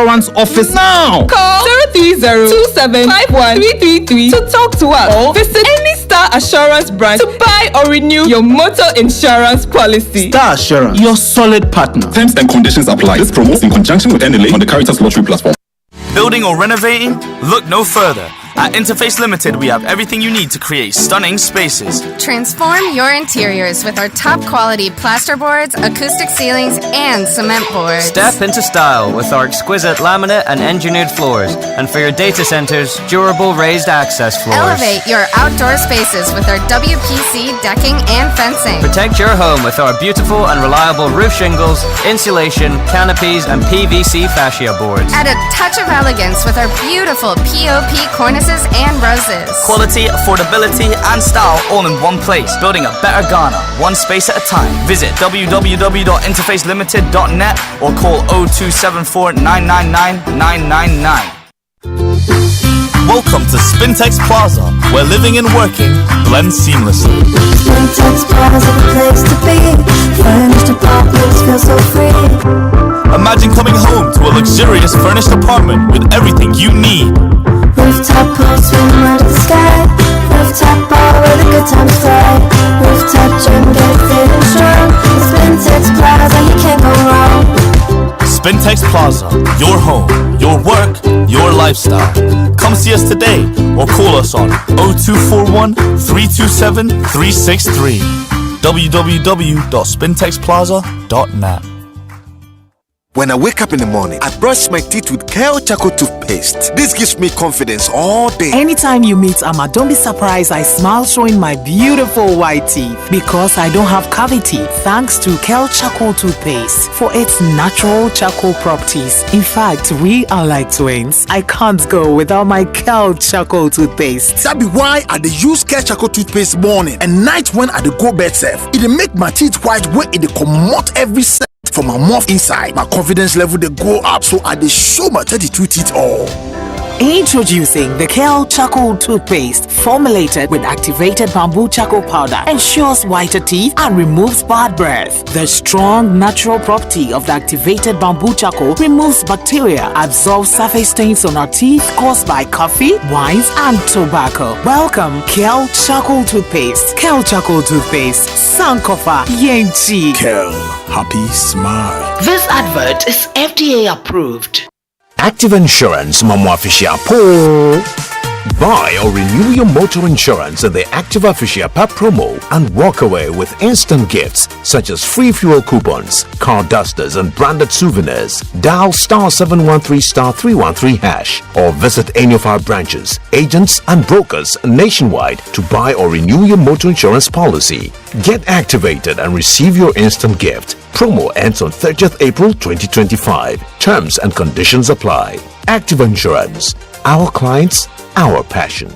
Insurance office now. Call 030-2751-333 to talk to us or visit any Star Assurance branch to buy or renew your motor insurance policy. Star Assurance, your solid partner. Terms and conditions apply. This promo in conjunction with NLA on the Caritas Lottery platform. Building or renovating? Look no further. At Interface Limited, we have everything you need to create stunning spaces. Transform your interiors with our top-quality plasterboards, acoustic ceilings, and cement boards. Step into style with our exquisite laminate and engineered floors. And for your data centers, durable raised access floors. Elevate your outdoor spaces with our WPC decking and fencing. Protect your home with our beautiful and reliable roof shingles, insulation, canopies, and PVC fascia boards. Add a touch of elegance with our beautiful POP cornices and roses. Quality, affordability, and style all in one place. Building a better Ghana, one space at a time. Visit www.interfacelimited.net or call 0274 999 999. Welcome to Spintex Plaza, where living and working blend seamlessly. Spintex Plaza, the place to be. Furnished apartments feel so free. Imagine coming home to a luxurious furnished apartment with everything you need. Rooftop pool, swim under the sky. Rooftop bar where the good times fly. Rooftop gym, get it fit and strong. Spintex Plaza, you can't go wrong. Spintex Plaza, your home, your work, your lifestyle. Come see us today or call us on 0241 327 363. www.spintexplaza.net. When I wake up in the morning, I brush my teeth with Kale Charcoal toothpaste. This gives me confidence all day. Anytime you meet Amma, don't be surprised I smile showing my beautiful white teeth because I don't have cavity thanks to Kale Charcoal toothpaste for its natural charcoal properties. In fact, we are like twins. I can't go without my Kale Charcoal toothpaste. That be why I dey use Kale Charcoal toothpaste morning and night when I dey go bed safe. It dey make my teeth white when it dey comot every cell from my mouth inside. My confidence level they go up, so I dey show my 32 teeth all. Introducing the Kale Charcoal toothpaste, formulated with activated bamboo charcoal powder, ensures whiter teeth and removes bad breath. The strong natural property of the activated bamboo charcoal removes bacteria, absorbs surface stains on our teeth caused by coffee, wines, and tobacco. Welcome, Kale Charcoal toothpaste. Kale Charcoal toothpaste, Sankofa Yenchi. Kale, happy smile. This advert is FDA approved. Active Insurance Mamwa Official Po. Buy or renew your motor insurance at the Active Official PAP promo and walk away with instant gifts such as free fuel coupons, car dusters, and branded souvenirs. Dial *713*313# or visit any of our branches, agents, and brokers nationwide to buy or renew your motor insurance policy. Get activated and receive your instant gift. Promo ends on 30th April 2025. Terms and conditions apply. Active Insurance. Our clients, our passion.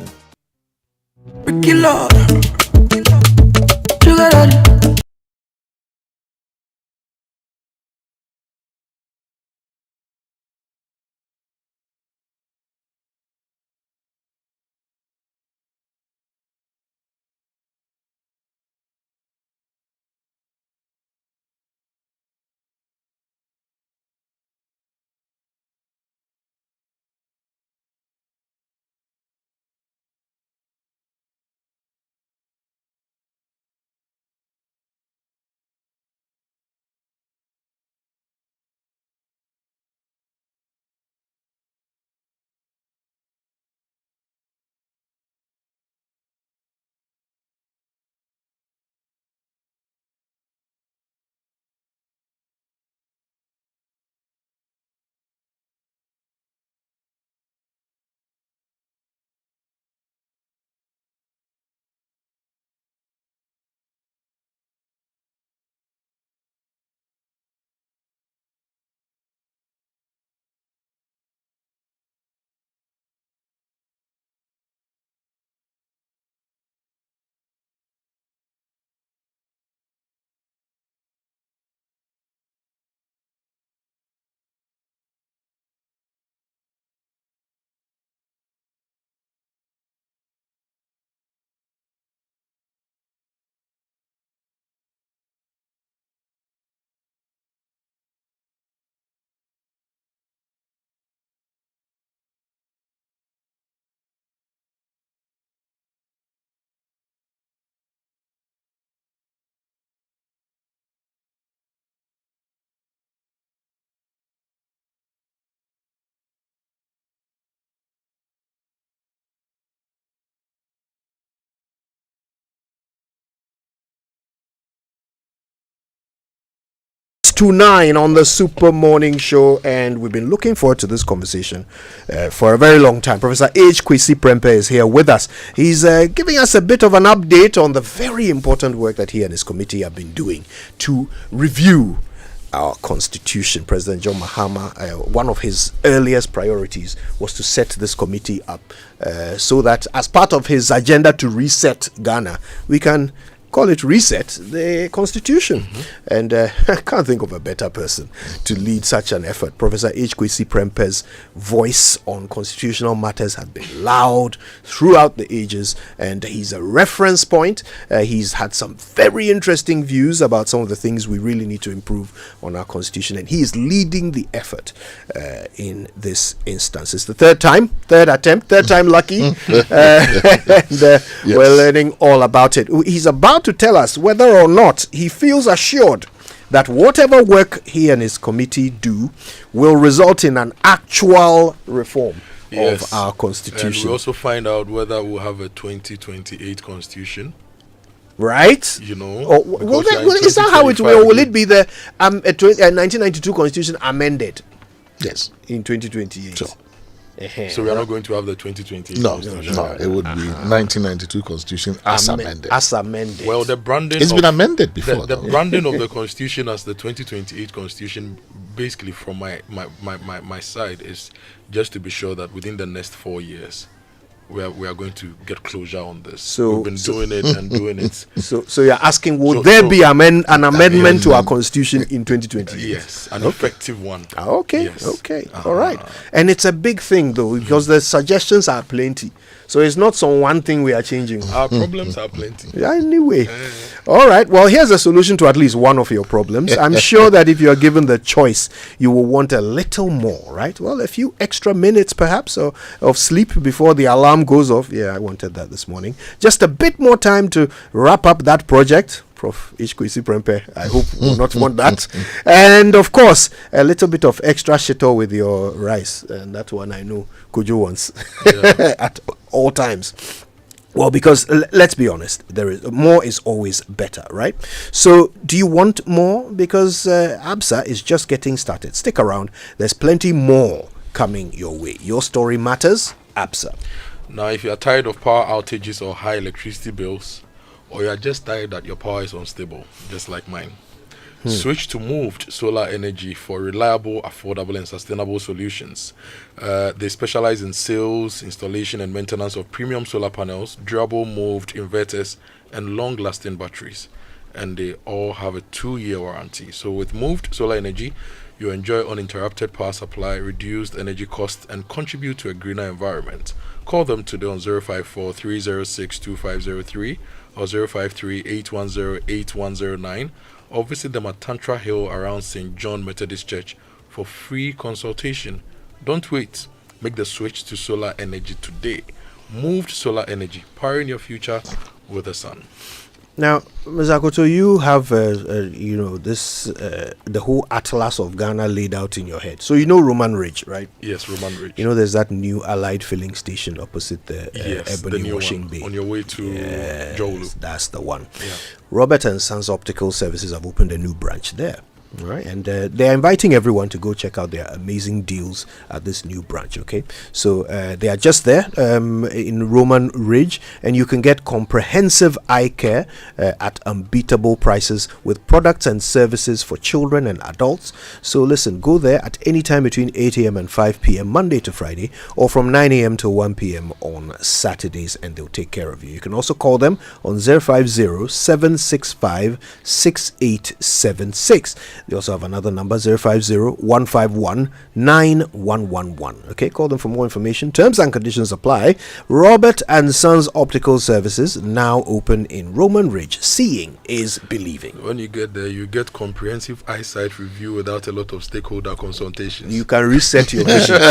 to 9 on the Super Morning Show, and we've been looking forward to this conversation for a very long time. Professor Kwasi Premopeh is here with us. He's giving us a bit of an update on the very important work that he and his committee have been doing to review our constitution. President John Mahama, one of his earliest priorities was to set this committee up so that as part of his agenda to reset Ghana, we can call it reset the constitution. And I can't think of a better person to lead such an effort. Professor Kwasi Premopeh's voice on constitutional matters has been loud throughout the ages, and he's a reference point. He's had some very interesting views about some of the things we really need to improve on our constitution, and he is leading the effort in this instance. It's the third time lucky, and Yes. we're learning all about it. He's about to tell us whether or not he feels assured that whatever work he and his committee do will result in an actual reform of our constitution. And we also find out whether we'll have a 2028 constitution. Right? You know, is that how it will? Will it be the 1992 constitution amended? Yes. In 2028. So we are not going to have the 2028 No, constitution. no, it would be 1992 constitution as amended. As amended. Well, the branding It's been amended before. The branding of the constitution as the 2028 constitution, basically from my side, is just to be sure that within the next 4 years we are going to get closure on this. So we've been doing it. So you're asking, would there be an amendment to our constitution in 2028? Yes, an effective one. Okay, Yes. okay, all right. And it's a big thing though, because the suggestions are plenty. So it's not some one thing we are changing. Our problems are plenty. Anyway, all right. Well, here's a solution to at least one of your problems. I'm sure that if you are given the choice, you will want a little more, right? Well, a few extra minutes perhaps of sleep before the alarm goes off. Yeah, I wanted that this morning. Just a bit more time to wrap up that project. Prof. Kwasi Premopeh, I hope will not want that. And of course, a little bit of extra shito with your rice. And that one I know Kojo wants at all times. Well, because let's be honest, more is always better, right? So do you want more? Because ABSA is just getting started. Stick around. There's plenty more coming your way. Your story matters. ABSA. Now, if you are tired of power outages or high electricity bills, or you are just tired that your power is unstable, just like mine, switch to Moved Solar Energy for reliable, affordable, and sustainable solutions. They specialize in sales, installation, and maintenance of premium solar panels, durable moved inverters, and long-lasting batteries. And they all have a 2-year warranty. So with Moved Solar Energy, you enjoy uninterrupted power supply, reduced energy costs, and contribute to a greener environment. Call them today on 054 306 2503 or 053 810 8109, or visit them at Tantra Hill around St. John Methodist Church for free consultation. Don't wait. Make the switch to solar energy today. Moved Solar Energy, powering your future with the sun. Now, Ms. Akoto, you have, this the whole atlas of Ghana laid out in your head. So you know Roman Ridge, right? Yes, Roman Ridge. You know there's that new Allied filling station opposite the Ebony Washing Bay. On your way to Jolu. That's the one. Yeah. Robert and Sons Optical Services have opened a new branch there. Right, and they're inviting everyone to go check out their amazing deals at this new branch. Okay, so they are just there in Roman Ridge, and you can get comprehensive eye care at unbeatable prices with products and services for children and adults. So listen, go there at any time between 8 a.m. and 5 p.m. Monday to Friday, or from 9 a.m. to 1 p.m. on Saturdays, and they'll take care of you. You can also call them on 050-765-6876. They also have another number, 050-151-9111. Okay, call them for more information. Terms and conditions apply. Robert and Sons Optical Services, now open in Roman Ridge. Seeing is believing. When you get there, you get comprehensive eyesight review without a lot of stakeholder consultations. You can reset your vision.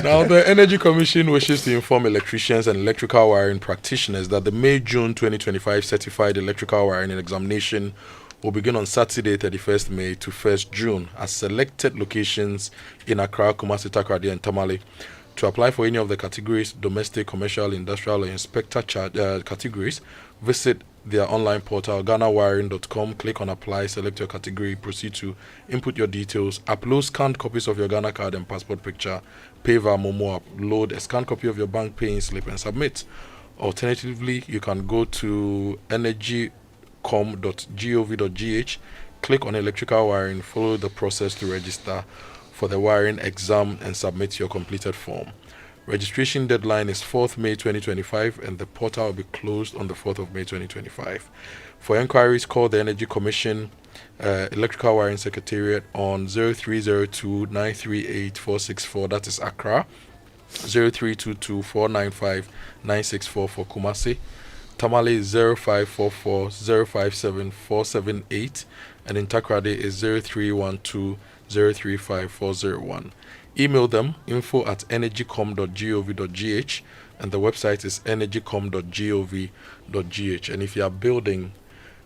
Now, the Energy Commission wishes to inform electricians and electrical wiring practitioners that the May-June 2025 certified electrical wiring examination will begin on Saturday, 31st May to 1st June at selected locations in Accra, Kumasi, Takoradi, and Tamale. To apply for any of the categories, domestic, commercial, industrial, or inspector categories, visit their online portal, GhanaWiring.com. Click on apply, select your category, proceed to input your details, upload scanned copies of your Ghana card and passport picture, pay via Momo, upload a scanned copy of your bank paying slip and submit. Alternatively, you can go to energycom.gov.gh, click on electrical wiring, follow the process to register for the wiring exam and submit your completed form. Registration deadline is 4th May 2025 and the portal will be closed on the 4th of May 2025. For inquiries, call the Energy Commission Electrical Wiring Secretariat on 0302-938-464, that is Accra, 0322-495-964 for Kumasi. Tamale is 0544-057-478 and in Takrade is 0312-035-401. Email them info@energycom.gov.gh and the website is energycom.gov.gh. And if you are building,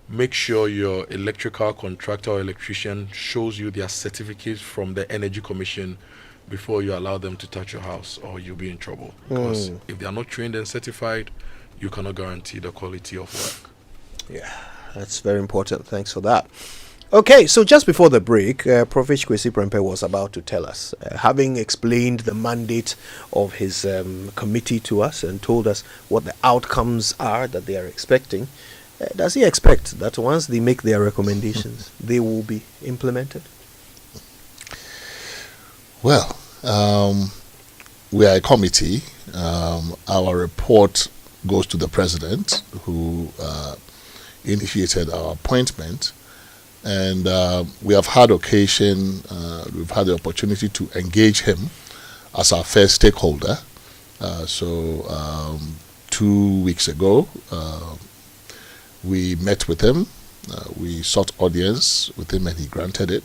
make sure your electrical contractor or electrician shows you their certificates from the Energy Commission before you allow them to touch your house, or you'll be in trouble. Because if they are not trained and certified, you cannot guarantee the quality of work. Yeah, that's very important. Thanks for that. Okay, so just before the break, Prof. Kwasi Premopeh was about to tell us, having explained the mandate of his committee to us and told us what the outcomes are that they are expecting, does he expect that once they make their recommendations, they will be implemented? Well, we are a committee. Our report goes to the president, who initiated our appointment. And we have had occasion, we've had the opportunity to engage him as our first stakeholder. So 2 weeks ago, we met with him. We sought audience with him and he granted it.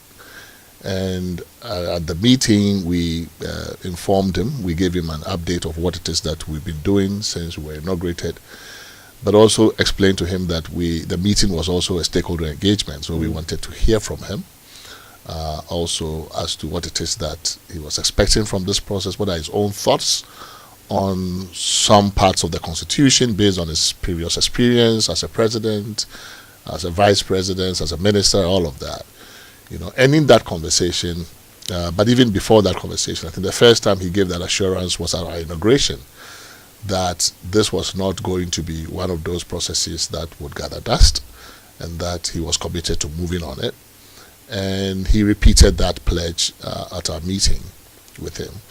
And at the meeting, we informed him, we gave him an update of what it is that we've been doing since we were inaugurated, but also explained to him that the meeting was also a stakeholder engagement, so we wanted to hear from him also as to what it is that he was expecting from this process, what are his own thoughts on some parts of the constitution based on his previous experience as a president, as a vice president, as a minister, all of that. And in that conversation, but even before that conversation, I think the first time he gave that assurance was at our inauguration, that this was not going to be one of those processes that would gather dust, and that he was committed to moving on it. And he repeated that pledge at our meeting with him.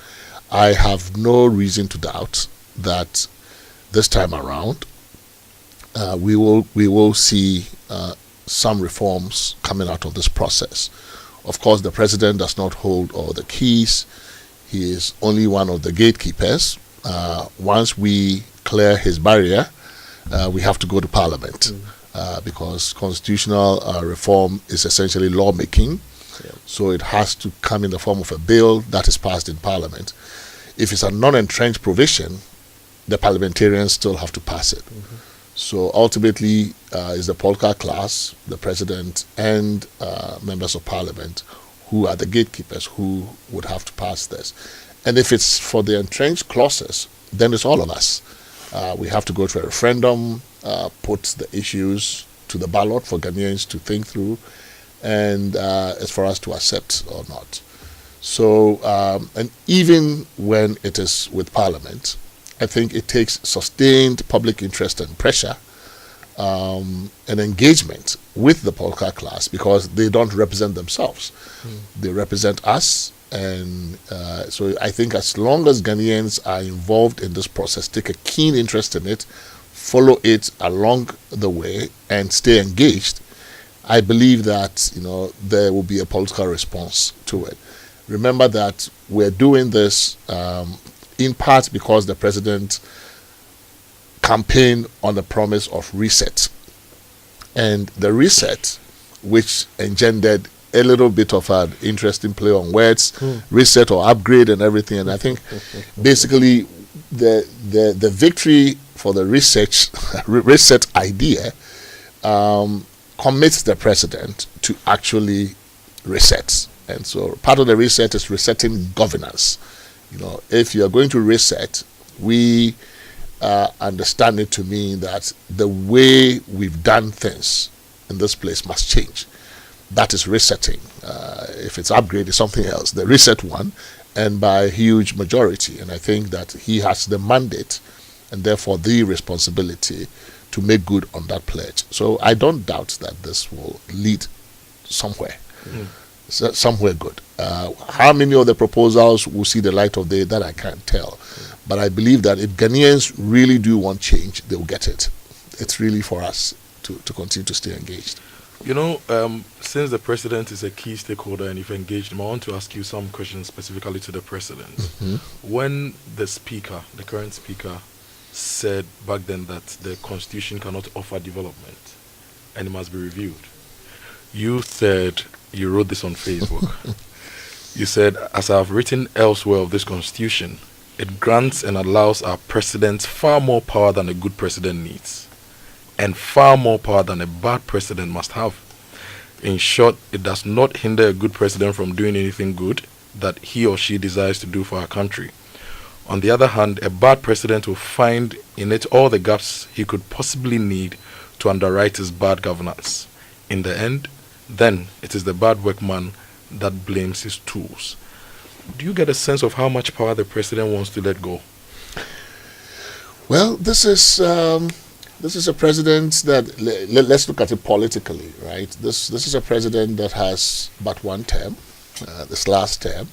I have no reason to doubt that this time around we will see some reforms coming out of this process. Of course, the president does not hold all the keys. He is only one of the gatekeepers. Once we clear his barrier, we have to go to Parliament because constitutional reform is essentially lawmaking. So it has to come in the form of a bill that is passed in Parliament. If it's a non-entrenched provision, the parliamentarians still have to pass it. So ultimately, it's the political class, the president, and members of Parliament who are the gatekeepers who would have to pass this. And if it's for the entrenched clauses, then it's all of us. We have to go to a referendum, put the issues to the ballot for Ghanaians to think through, and it's for us to accept or not. So, and even when it is with Parliament, I think it takes sustained public interest and pressure and engagement with the political class, because they don't represent themselves. They represent us. And so I think as long as Ghanaians are involved in this process, take a keen interest in it, follow it along the way, and stay engaged, I believe that there will be a political response to it. Remember that we're doing this in part because the president campaigned on the promise of reset. And the reset, which engendered a little bit of an interesting play on words, reset or upgrade and everything. And I think basically the victory for the reset idea commits the president to actually reset. And so part of the reset is resetting governance. If you're going to reset, we understand it to mean that the way we've done things in this place must change. That is resetting. If it's upgrade, it's something else. The reset one, and by a huge majority. And I think that he has the mandate and therefore the responsibility to make good on that pledge. So I don't doubt that this will lead somewhere. Somewhere good. How many of the proposals will see the light of day, that I can't tell. But I believe that if Ghanaians really do want change, they will get it. It's really for us to continue to stay engaged. You know, since the president is a key stakeholder and you've engaged him, I want to ask you some questions specifically to the president. When the speaker, the current speaker, said back then that the constitution cannot offer development and it must be reviewed, you said, you wrote this on Facebook, you said, as I have written elsewhere of this constitution, it grants and allows our president far more power than a good president needs, and far more power than a bad president must have. In short, it does not hinder a good president from doing anything good that he or she desires to do for our country. On the other hand, a bad president will find in it all the gaps he could possibly need to underwrite his bad governance. In the end, then it is the bad workman that blames his tools. Do you get a sense of how much power the president wants to let go? Well, this is a president that, let's look at it politically, right? This is a president that has but one term, this last term.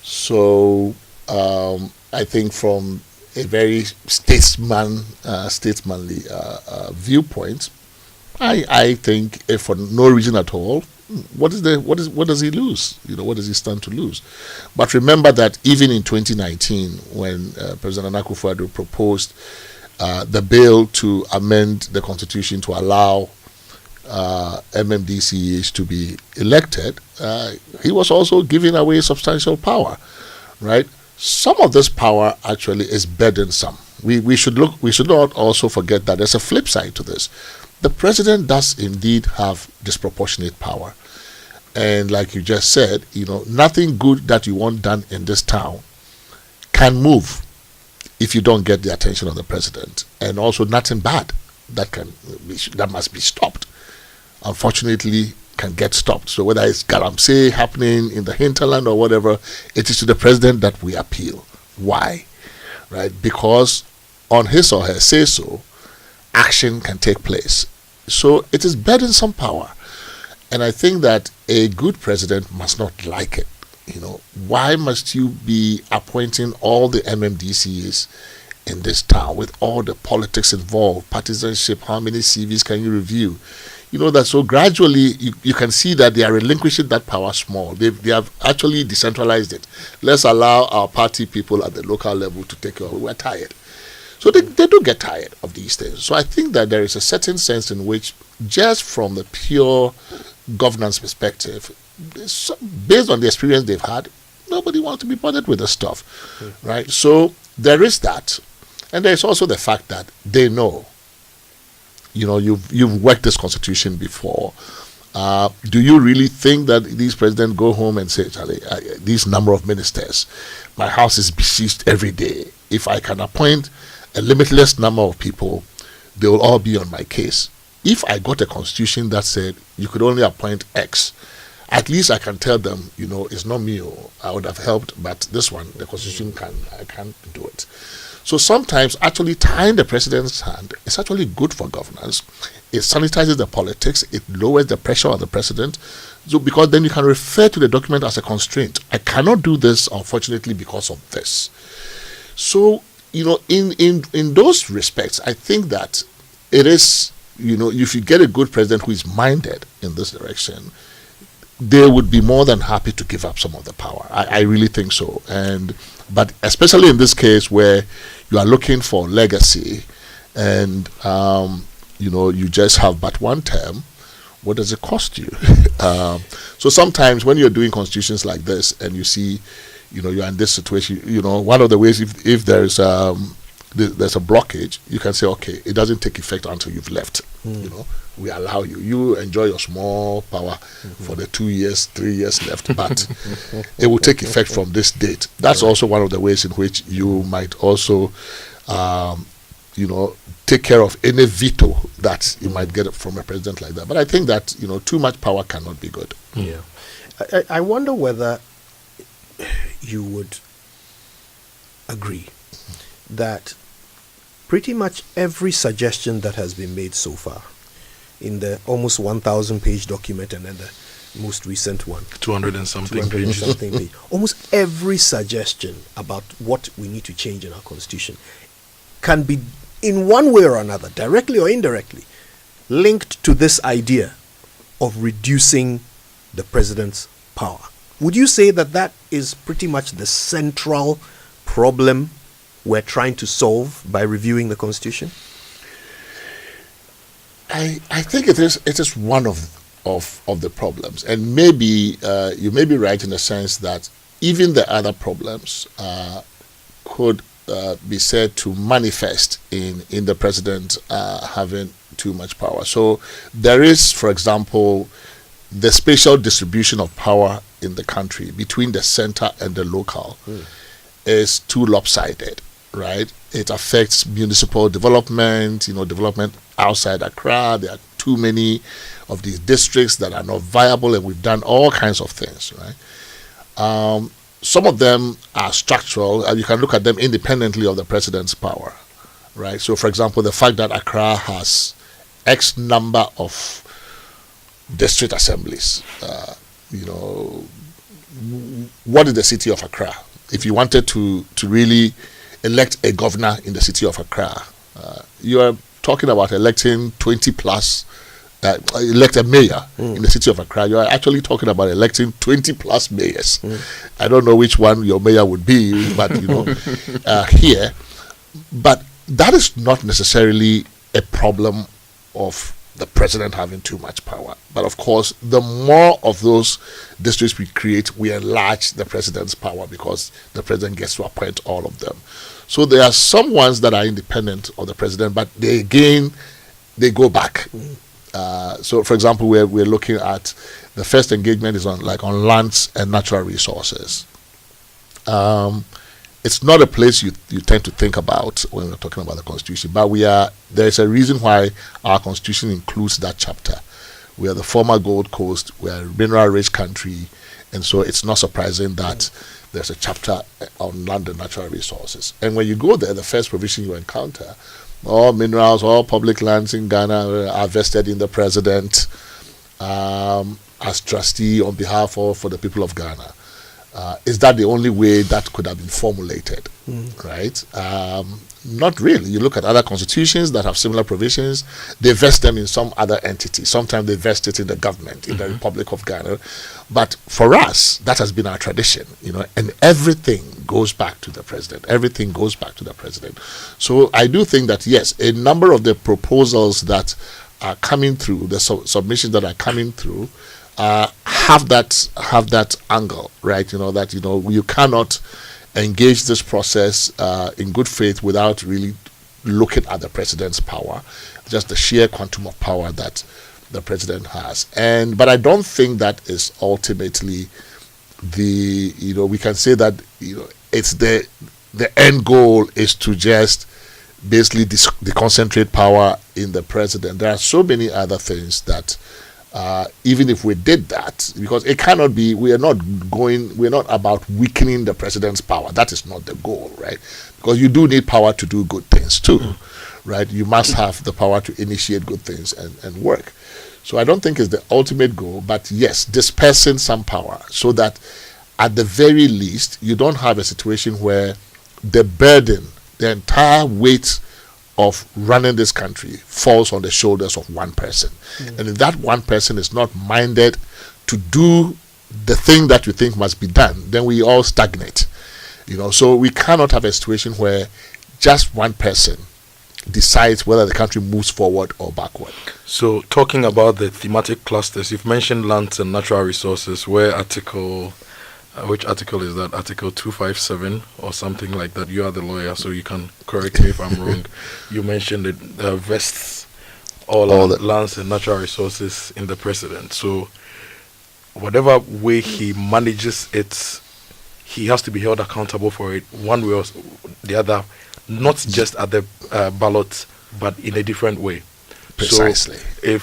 So I think from a very statesmanly viewpoint, I think if for no reason at all, what does he lose? What does he stand to lose? But remember that even in 2019, when President Akufo-Addo proposed the bill to amend the constitution to allow MMDCs to be elected, he was also giving away substantial power, right? Some of this power actually is burdensome. We should not also forget that there's a flip side to this. The president does indeed have disproportionate power. And like you just said, nothing good that you want done in this town can move if you don't get the attention of the president. And also nothing bad that must be stopped, unfortunately, can get stopped. So whether it's galamsey happening in the hinterland or whatever, it is to the president that we appeal. Why? Right? Because on his or her say-so, action can take place. So it is burdensome power. And I think that a good president must not like it. Why must you be appointing all the MMDCs in this town with all the politics involved, partisanship, how many CVs can you review? That so gradually you can see that they are relinquishing that power small. They have actually decentralized it. Let's allow our party people at the local level to take over. We're tired. So they do get tired of these things. So I think that there is a certain sense in which, just from the pure governance perspective, based on the experience they've had, nobody wants to be bothered with this stuff, right? So there is that. And there's also the fact that they know, you've worked this constitution before. Do you really think that these presidents go home and say, Charlie, these number of ministers, my house is besieged every day. If I can appoint a limitless number of people, they will all be on my case. If I got a constitution that said you could only appoint X, at least I can tell them, it's not me. I would have helped, but this one, the constitution I can't do it. So sometimes actually tying the president's hand is actually good for governance. It sanitizes the politics. It lowers the pressure on the president. So because then you can refer to the document as a constraint. I cannot do this, unfortunately, because of this. So, in those respects, I think that it is, if you get a good president who is minded in this direction, they would be more than happy to give up some of the power. I really think so. But especially in this case where you are looking for legacy and, you just have but one term, what does it cost you? So sometimes when you're doing constitutions like this and you see, you're in this situation, one of the ways, if there's there's a blockage, you can say, okay, it doesn't take effect until you've left. You know, we allow you enjoy your small power for the 2 years, 3 years left, but it will take effect from this date. That's also one of the ways in which you might also you know, take care of any veto that you might get from a president like that. But I think that, you know, too much power cannot be good. Yeah. I wonder whether you would agree that pretty much every suggestion that has been made so far in the almost 1,000-page document and then the most recent one, 200 and something pages, almost every suggestion about what we need to change in our constitution can be, in one way or another, directly or indirectly, linked to this idea of reducing the president's power. Would you say that that is pretty much the central problem we're trying to solve by reviewing the constitution? I think it is one of the problems, and maybe you may be right in the sense that even the other problems could be said to manifest in the president having too much power. So there is, for example, the spatial distribution of power in the country between the center and the local is too lopsided, right? It affects municipal development, you know, development outside Accra. There are too many of these districts that are not viable, and we've done all kinds of things, right? Some of them are structural, and you can look at them independently of the president's power, right? So, for example, the fact that Accra has X number of district assemblies, you know, what is the city of Accra? If you wanted to really elect a governor in the city of Accra, you are talking about electing 20 plus, elect a mayor in the city of Accra. You are actually talking about electing 20 plus mayors. I don't know which one your mayor would be, but you know, here. But that is not necessarily a problem of the president having too much power. But of course, the more of those districts we create, we enlarge the president's power because the president gets to appoint all of them. So there are some ones that are independent of the president, but they go back. So, for example, we're looking at the first engagement is on lands and natural resources. It's not a place you tend to think about when we're talking about the Constitution, but there is a reason why our Constitution includes that chapter. We are the former Gold Coast, we are a mineral-rich country, and so it's not surprising that there's a chapter on land and natural resources. And when you go there, the first provision you encounter, all minerals, all public lands in Ghana are vested in the president as trustee on behalf of for the people of Ghana. Is that the only way that could have been formulated? Right? Not really. You look at other constitutions that have similar provisions, they vest them in some other entity. Sometimes they vest it in the government, in the Republic of Ghana. But for us, that has been our tradition, you know, and everything goes back to the president. Everything goes back to the president. So I do think that, yes, a number of the proposals that are coming through, the submissions that are coming through, have that angle, right? You know, that, you know, you cannot engage this process in good faith without really looking at the president's power, just the sheer quantum of power that the president has. But I don't think that is ultimately we can say that, you know, it's the end goal is to just basically deconcentrate power in the president. There are so many other things that even if we did that, because it cannot be, we're not about weakening the president's power. That is not the goal, right? Because you do need power to do good things too, right? You must have the power to initiate good things and work. So I don't think it's the ultimate goal, but yes, dispersing some power so that at the very least, you don't have a situation where the burden, the entire weight of running this country falls on the shoulders of one person. And if that one person is not minded to do the thing that you think must be done, then we all stagnate. You know, so we cannot have a situation where just one person decides whether the country moves forward or backward. So talking about the thematic clusters, you've mentioned lands and natural resources, where Article Which article is that? Article 257 or something like that. You are the lawyer, so you can correct me if I'm wrong. You mentioned it vests all the lands and natural resources in the president. So whatever way he manages it, he has to be held accountable for it one way or the other, not just at the ballot, but in a different way. Precisely. So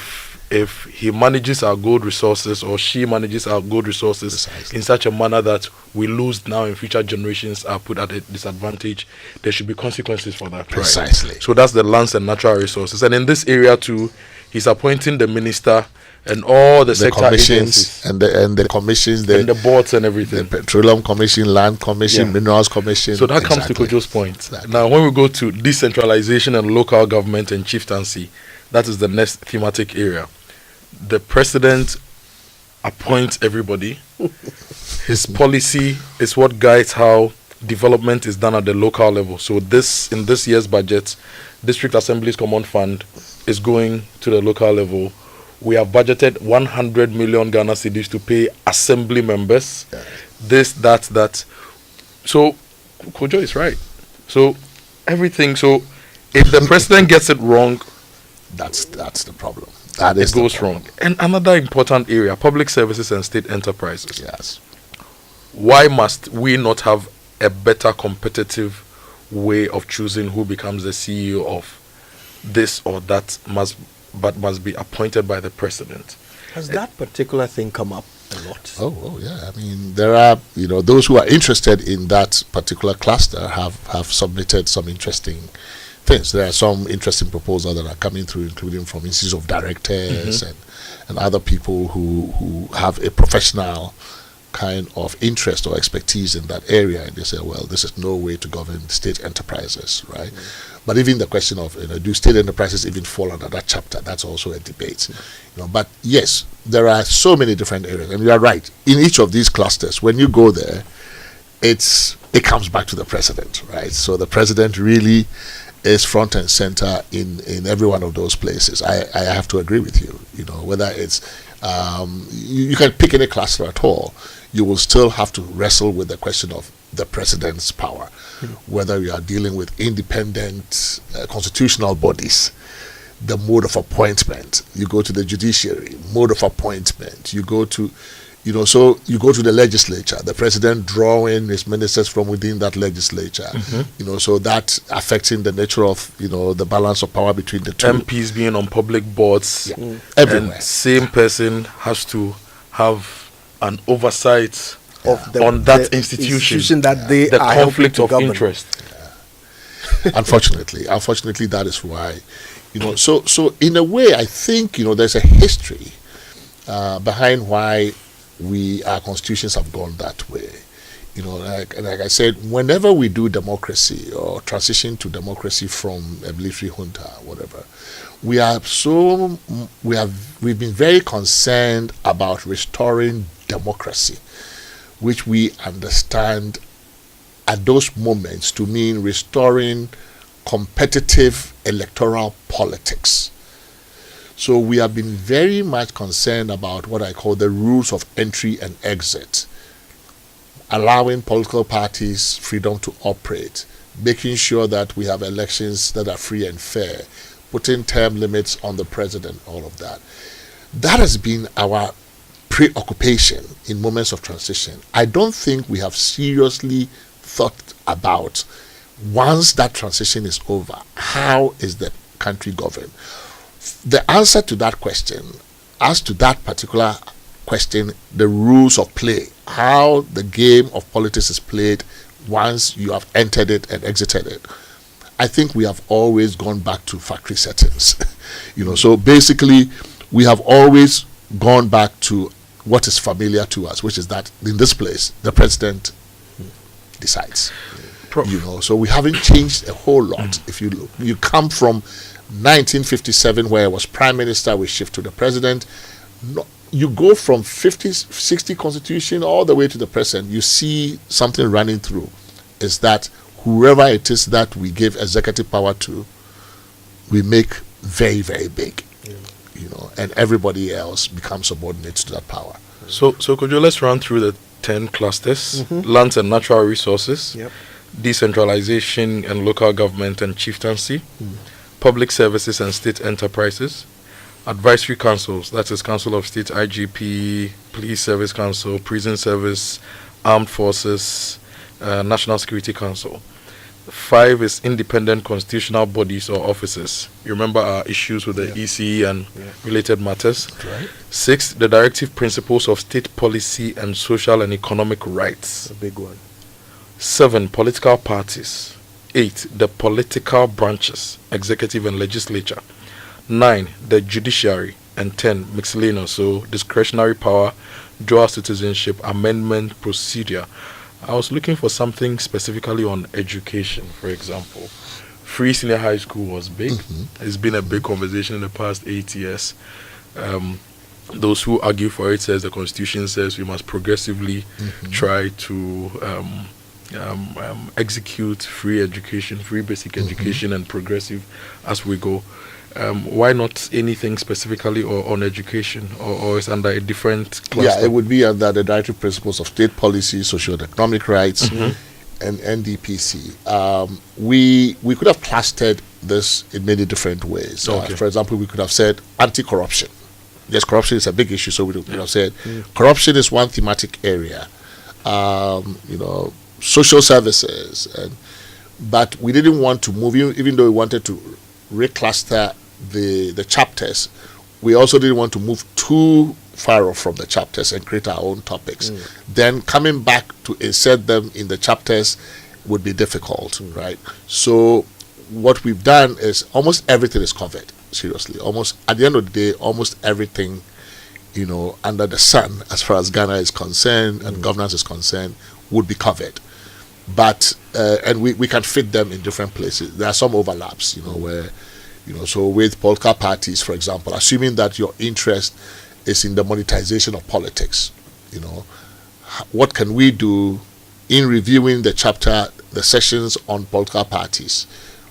if he manages our gold resources, or she manages our gold resources in such a manner that we lose now and future generations are put at a disadvantage, there should be consequences for that. Precisely. Right? So that's the lands and natural resources. And in this area too, he's appointing the minister and all the sector commissions agencies and the commissions, and the boards and everything. The Petroleum Commission, Land Commission, Minerals Commission. So that comes to Kojo's point. Exactly. Now, when we go to decentralization and local government and chieftaincy, that is the next thematic area. The president appoints everybody. His policy is what guides how development is done at the local level. So in this year's budget, District Assembly's Common Fund is going to the local level. We have budgeted 100 million Ghana cedis to pay assembly members. This, that. So Kojo is right. So everything. So if the president gets it wrong, that's the problem. It goes wrong. And another important area, public services and state enterprises. Yes. Why must we not have a better competitive way of choosing who becomes the CEO of this or that must be appointed by the president? Has that particular thing come up a lot? Oh yeah. I mean, there are, those who are interested in that particular cluster have submitted some interesting things. There are some interesting proposals that are coming through, including from institutes of directors and other people who have a professional kind of interest or expertise in that area, and they say, well, this is no way to govern state enterprises, right? But even the question of, do state enterprises even fall under that chapter? That's also a debate. But yes, there are so many different areas, and you are right. In each of these clusters, when you go there, it comes back to the president, right? So the president really is front and center in every one of those places. I have to agree with you. Whether it's you can pick any cluster at all, you will still have to wrestle with the question of the president's power. Whether you are dealing with independent constitutional bodies, the mode of appointment. You go to the judiciary, mode of appointment. You go to so you go to the legislature, the president drawing his ministers from within that legislature, so that affecting the nature of, the balance of power between the two. MPs being on public boards, everywhere. And same person has to have an oversight of that institution that they the are conflict of govern. interest. Unfortunately, that is why, so in a way, I think, there's a history behind why our constitutions have gone that way. Like I said, whenever we do democracy or transition to democracy from a military junta, whatever, we've been very concerned about restoring democracy, which we understand at those moments to mean restoring competitive electoral politics. So we have been very much concerned about what I call the rules of entry and exit, allowing political parties freedom to operate, making sure that we have elections that are free and fair, putting term limits on the president, all of that. That has been our preoccupation in moments of transition. I don't think we have seriously thought about, once that transition is over, how is the country governed? The answer to that question, as to that particular question, the rules of play, how the game of politics is played once you have entered it and exited it, I think we have always gone back to factory settings. So basically, we have always gone back to what is familiar to us, which is that in this place, the president decides. So we haven't changed a whole lot. If you look, you come from 1957, where I was prime minister, we shift to the president. You go from 60 constitution all the way to the present, you see something running through, is that whoever it is that we give executive power to, we make very, very big, and everybody else becomes subordinate to that power. So Kojo, let's run through 10 clusters, lands and natural resources, decentralization and local government and chieftaincy, public services and state enterprises, advisory councils, that is Council of State, IGP, Police Service Council, Prison Service, Armed Forces, National Security Council. 5 is independent constitutional bodies or offices. You remember our issues with the EC and related matters. Right. 6, the directive principles of state policy and social and economic rights. A big one. 7, political parties. 8, the political branches, executive and legislature. 9, the judiciary. And 10, miscellaneous, so discretionary power, dual citizenship, amendment procedure. I was looking for something specifically on education, for example. Free senior high school was big. It's been a big conversation in the past 8 years. Those who argue for it says the Constitution says we must progressively try to execute free education, free basic education, and progressive as we go. Why not anything specifically on education, or is under a different cluster? Yeah, it would be under the directive principles of state policy, socio-economic rights, and NDPC. We could have clustered this in many different ways. For example, we could have said anti-corruption. Yes, corruption is a big issue, so we could have said corruption is one thematic area. Social services, but we didn't want to move, even though we wanted to recluster the chapters. We also didn't want to move too far off from the chapters and create our own topics. Then coming back to insert them in the chapters would be difficult, right? So what we've done is almost everything is covered. Seriously, almost at the end of the day, almost everything, under the sun, as far as Ghana is concerned and governance is concerned, would be covered. But and we can fit them in different places. There are some overlaps, where, so with political parties, for example, assuming that your interest is in the monetization of politics, what can we do in reviewing the chapter, the sessions on political parties?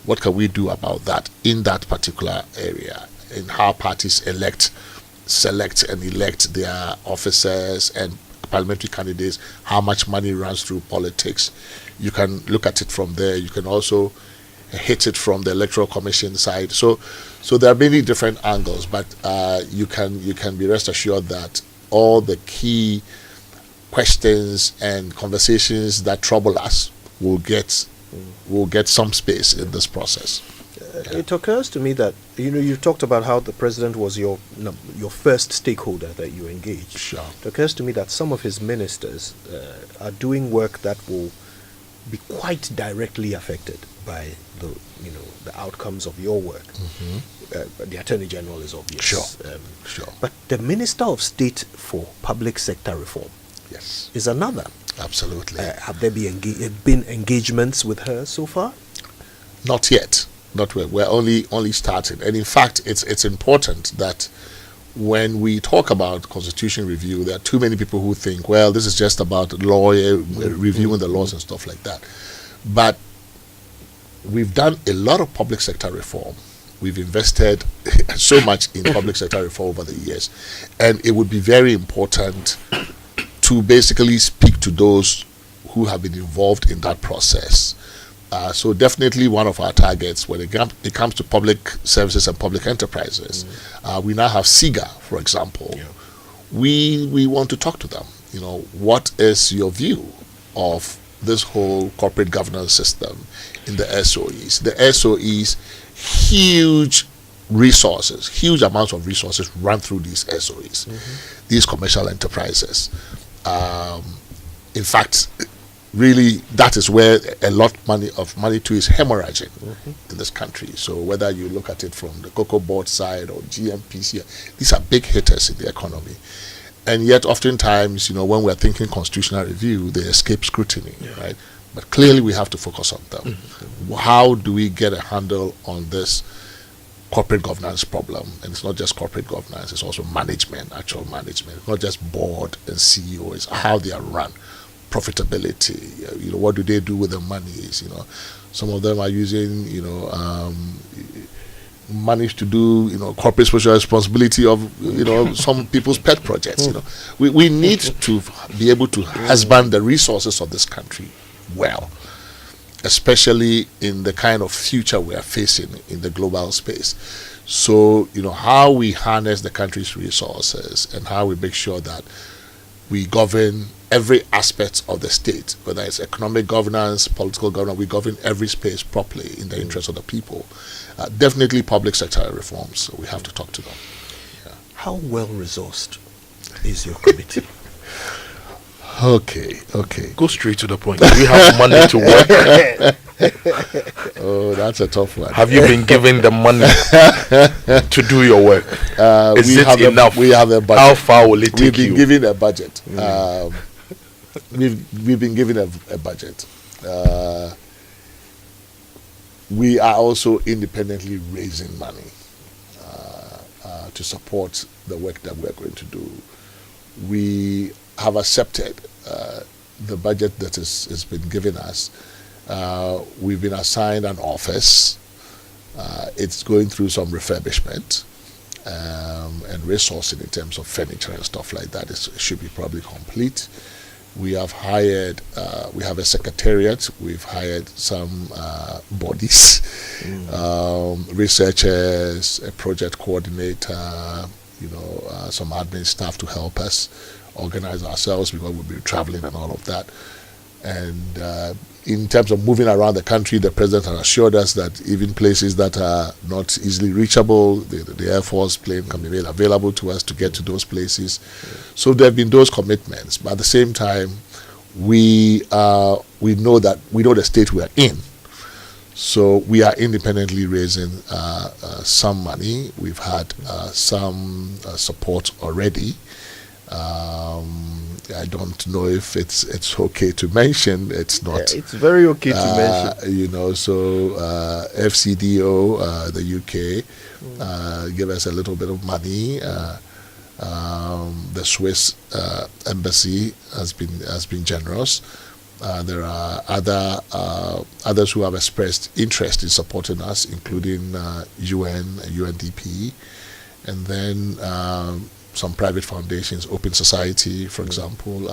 What can we do about that in that particular area, in how parties select and elect their officers and parliamentary candidates, how much money runs through politics? You can look at it from there. You can also hit it from the Electoral Commission side. So there are many different angles, but you can be rest assured that all the key questions and conversations that trouble us will get some space in this process. It occurs to me that you talked about how the president was your first stakeholder that you engaged. Sure. It occurs to me that some of his ministers are doing work that will be quite directly affected by the outcomes of your work. The Attorney General is obvious. Sure. But the Minister of State for Public Sector Reform, is another. Absolutely. Have there been engagements with her so far? Not yet. We're only starting. And in fact, it's important that when we talk about constitution review, there are too many people who think, well, this is just about reviewing the laws and stuff like that. But we've done a lot of public sector reform. We've invested so much in public sector reform over the years. And it would be very important to basically speak to those who have been involved in that process. So definitely one of our targets when it comes to public services and public enterprises, we now have SIGA, for example. We want to talk to them. What is your view of this whole corporate governance system in the SOEs? The SOEs, huge amounts of resources run through these SOEs, these commercial enterprises. In fact, really, that is where a lot of money too is hemorrhaging in this country. So whether you look at it from the cocoa board side or GMPC, these are big hitters in the economy. And yet, oftentimes, when we're thinking constitutional review, they escape scrutiny, right? But clearly, we have to focus on them. How do we get a handle on this corporate governance problem? And it's not just corporate governance; it's also management, actual management. It's not just board and CEO; it's how they are run. Profitability, what do they do with the monies? Some of them are using, managed to do, corporate social responsibility of, some people's pet projects. We need to be able to husband the resources of this country well, especially in the kind of future we are facing in the global space. So, how we harness the country's resources and how we make sure that we govern every aspect of the state, whether it's economic governance, political governance, we govern every space properly in the interest of the people. Definitely public sector reforms, so we have to talk to them. Yeah. How well resourced is your committee? Okay. Go straight to the point. Do we have money to work? Oh, that's a tough one. Have you been given the money to do your work? Is it enough? We have a budget. How far will it take you? We've been given a budget. We've been given a budget. We are also independently raising money to support the work that we're going to do. We have accepted the budget that has been given us. We've been assigned an office. It's going through some refurbishment and resourcing in terms of furniture and stuff like that. It should be probably complete. We have hired, we have a secretariat, we've hired some bodies, researchers, a project coordinator, some admin staff to help us organize ourselves because we'll be traveling and all of that. And in terms of moving around the country, the president has assured us that even places that are not easily reachable, the Air Force plane can be made available to us to get to those places. So there have been those commitments. But at the same time, we know the state we are in. So we are independently raising some money. We've had some support already. I don't know if it's okay to mention. It's not. Yeah, it's very okay to mention. So FCDO, the UK, give us a little bit of money. The Swiss embassy has been generous. There are others who have expressed interest in supporting us, including UN, UNDP, and then some private foundations, Open Society, for example.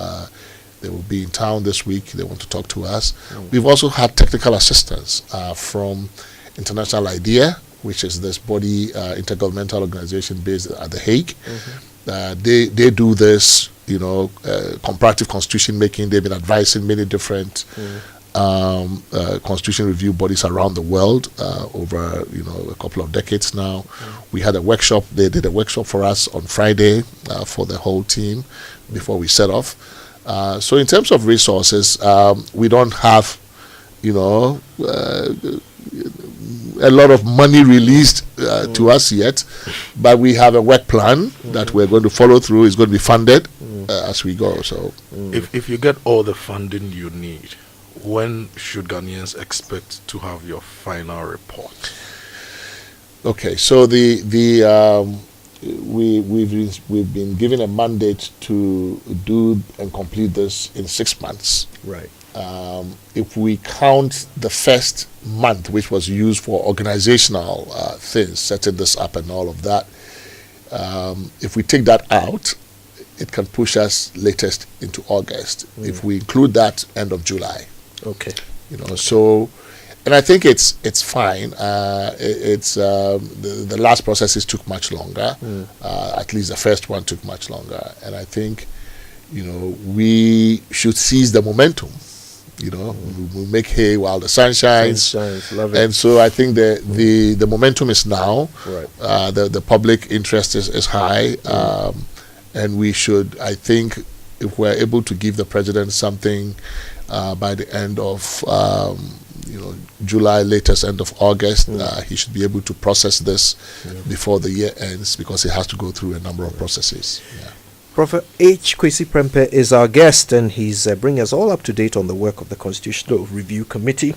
They will be in town this week. They want to talk to us. We've also had technical assistance from International IDEA, which is this body, intergovernmental organization based at The Hague. They do this, comparative constitution making. They've been advising many different constitution review bodies around the world over a couple of decades now. We had a workshop. They did a workshop for us on Friday for the whole team before we set off. So in terms of resources, we don't have a lot of money released to us yet, but we have a work plan that we're going to follow through. It's going to be funded as we go. So if you get all the funding you need, when should Ghanaians expect to have your final report? Okay, so we've been given a mandate to do and complete this in 6 months. Right. If we count the first month, which was used for organizational things, setting this up and all of that, if we take that out, it can push us latest into August. If we include that, end of July. Okay. So, and I think it's fine. The last processes took much longer. At least the first one took much longer, and I think we should seize the momentum. We'll make hay while the sun shines. Love it. And so I think the momentum is now. Right. The public interest is high, and we should. I think if we're able to give the president something by the end of July, latest end of August, he should be able to process this before the year ends, because it has to go through a number of processes. Yeah. Prof. H. Kwasi Premopeh is our guest, and he's bringing us all up to date on the work of the Constitutional Review Committee.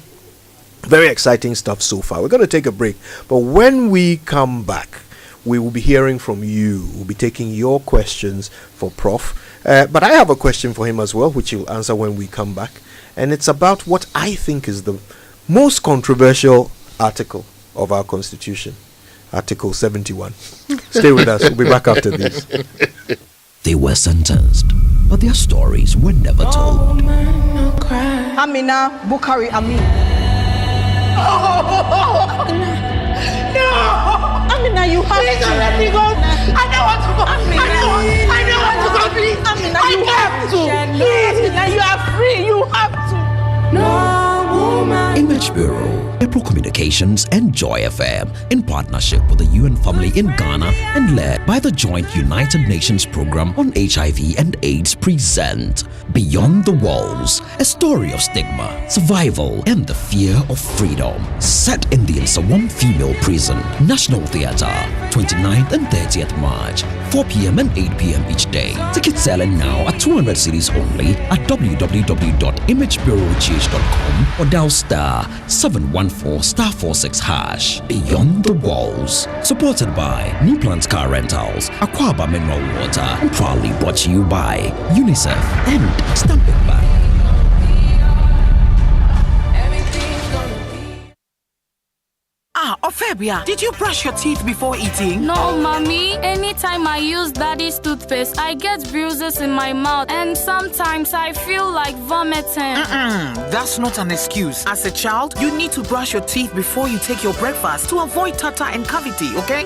Very exciting stuff so far. We're going to take a break, but when we come back, we will be hearing from you. We'll be taking your questions for Prof. But I have a question for him as well, which he'll answer when we come back. And it's about what I think is the most controversial article of our Constitution. Article 71. Stay with us. We'll be back after this. They were sentenced, but their stories were never told. Amina Bukari Amin. No! Amina, you have to. Don't let me go. I don't want to go. Amina, I don't want to go, please. Amina, you have to. Please, Amina, you are free. You have to. No woman. Image Bureau, April Communications and Joy FM, in partnership with the UN Family in Ghana and led by the Joint United Nations Program on HIV and AIDS, present Beyond the Walls, a story of stigma, survival, and the fear of freedom. Set in the Nsawam Female Prison, National Theatre, 29th and 30th March, 4 p.m. and 8 p.m. each day. Tickets selling now at 200 cedis only at www.imagebureaugh.com or dial star 714 star 46 hash. Beyond the Walls, supported by New Plant Car Rentals, Aquaba Mineral Water, and proudly brought to you by UNICEF and Stamping Bank. Ophebia, did you brush your teeth before eating? No, mommy. Anytime I use daddy's toothpaste, I get bruises in my mouth and sometimes I feel like vomiting. That's not an excuse. As a child, you need to brush your teeth before you take your breakfast to avoid tartar and cavity, okay?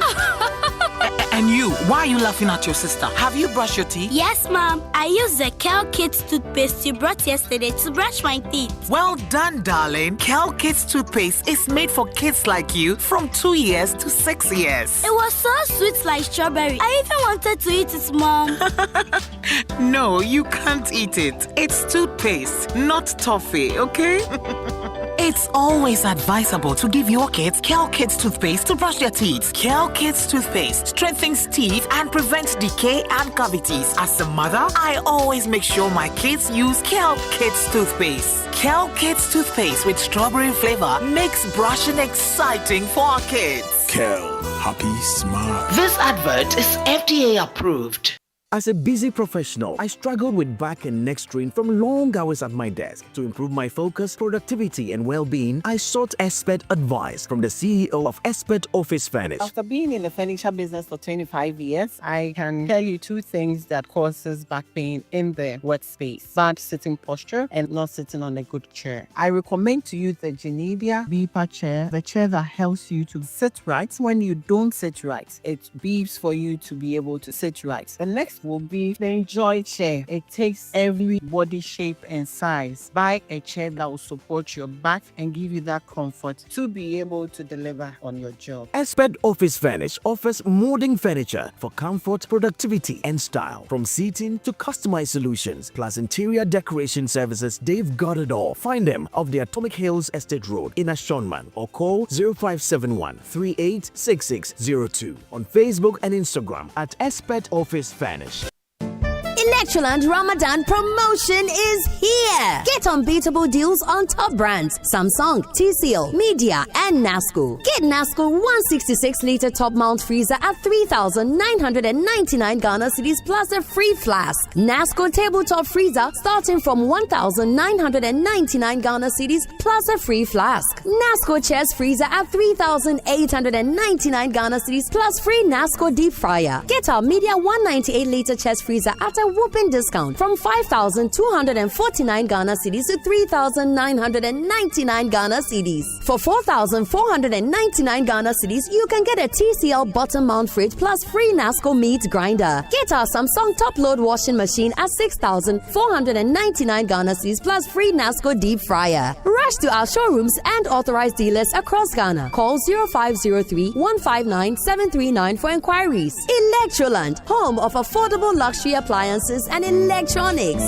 And you, why are you laughing at your sister? Have you brushed your teeth? Yes, Mom. I used the Kel Kids toothpaste you brought yesterday to brush my teeth. Well done, darling. Kel Kids toothpaste is made for kids like you from 2 years to 6 years. It was so sweet like strawberry. I even wanted to eat it, Mom. No, you can't eat it. It's toothpaste, not toffee, okay? It's always advisable to give your kids Kel Kids toothpaste to brush their teeth. Kel Kids toothpaste strengthens teeth and prevents decay and cavities. As a mother, I always make sure my kids use Kel Kids toothpaste. Kel Kids toothpaste with strawberry flavor makes brushing exciting for our kids. Kel, happy smile. This advert is FDA approved. As a busy professional, I struggled with back and neck strain from long hours at my desk. To improve my focus, productivity, and well-being, I sought expert advice from the CEO of Expert Office Furnish. After being in the furniture business for 25 years, I can tell you two things that causes back pain in the workspace: bad sitting posture and not sitting on a good chair. I recommend to you the Genevia Beeper chair, the chair that helps you to sit right when you don't sit right. It beeps for you to be able to sit right. The next will be the Enjoy chair. It takes every body shape and size. Buy a chair that will support your back and give you that comfort to be able to deliver on your job. Expert Office Furnish offers molding furniture for comfort, productivity, and style. From seating to customized solutions, plus interior decoration services, they've got it all. Find them off the Atomic Hills Estate Road in Ashonman or call 0571 386602 on Facebook and Instagram at Expert Office Furnish. Electroland Ramadan promotion is here. Get unbeatable deals on top brands Samsung, TCL, Media, and Nasco. Get Nasco 166-liter top mount freezer at 3,999 Ghana cedis plus a free flask. Nasco tabletop freezer starting from 1,999 Ghana cedis plus a free flask. Nasco chest freezer at 3,899 Ghana cedis plus free Nasco deep fryer. Get our Media 198-liter chest freezer at a whooping discount from 5,249 Ghana cedis to 3,999 Ghana cedis. For 4,499 Ghana cedis, you can get a TCL bottom mount fridge plus free Nasco meat grinder. Get our Samsung top load washing machine at 6,499 Ghana cedis plus free Nasco deep fryer. Rush to our showrooms and authorized dealers across Ghana. Call 0503 159 739 for inquiries. Electroland, home of affordable luxury appliances and electronics.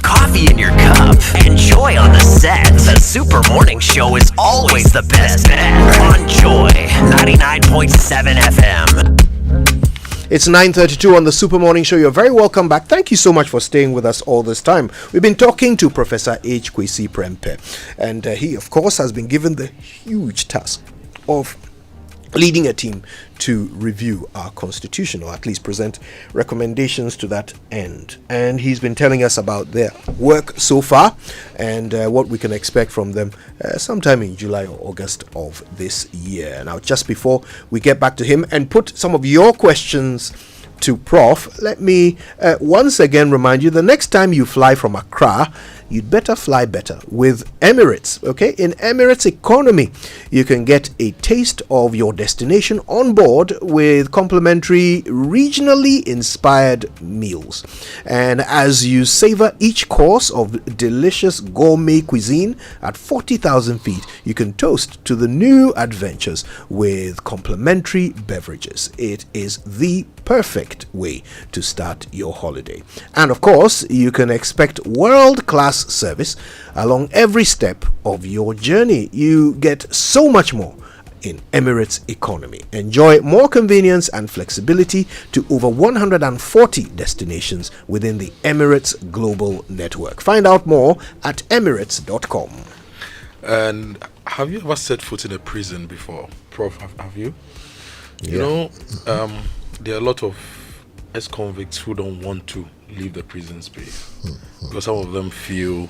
Coffee in your cup. Enjoy on the set. The Super Morning Show is always the best bet on Joy 99.7 FM. It's 9:32 on the Super Morning Show. You're very welcome back. Thank you so much for staying with us all this time. We've been talking to Professor H. Kwasi Premopeh, and he, of course, has been given the huge task of leading a team to review our constitution, or at least present recommendations to that end. And he's been telling us about their work so far and what we can expect from them sometime in July or August of this year. Now, just before we get back to him and put some of your questions to Prof, let me once again remind you, the next time you fly from Accra, you'd better fly better with Emirates. Okay, in Emirates economy, you can get a taste of your destination on board with complimentary regionally inspired meals. And as you savor each course of delicious gourmet cuisine at 40,000 feet, you can toast to the new adventures with complimentary beverages. It is the perfect way to start your holiday. And of course, you can expect world-class service along every step of your journey. You get so much more in Emirates economy. Enjoy more convenience and flexibility to over 140 destinations within the Emirates global network. Find out more at emirates.com. And have you ever set foot in a prison before, Prof? Have you? You know, there are a lot of ex-convicts who don't want to leave the prison space because some of them feel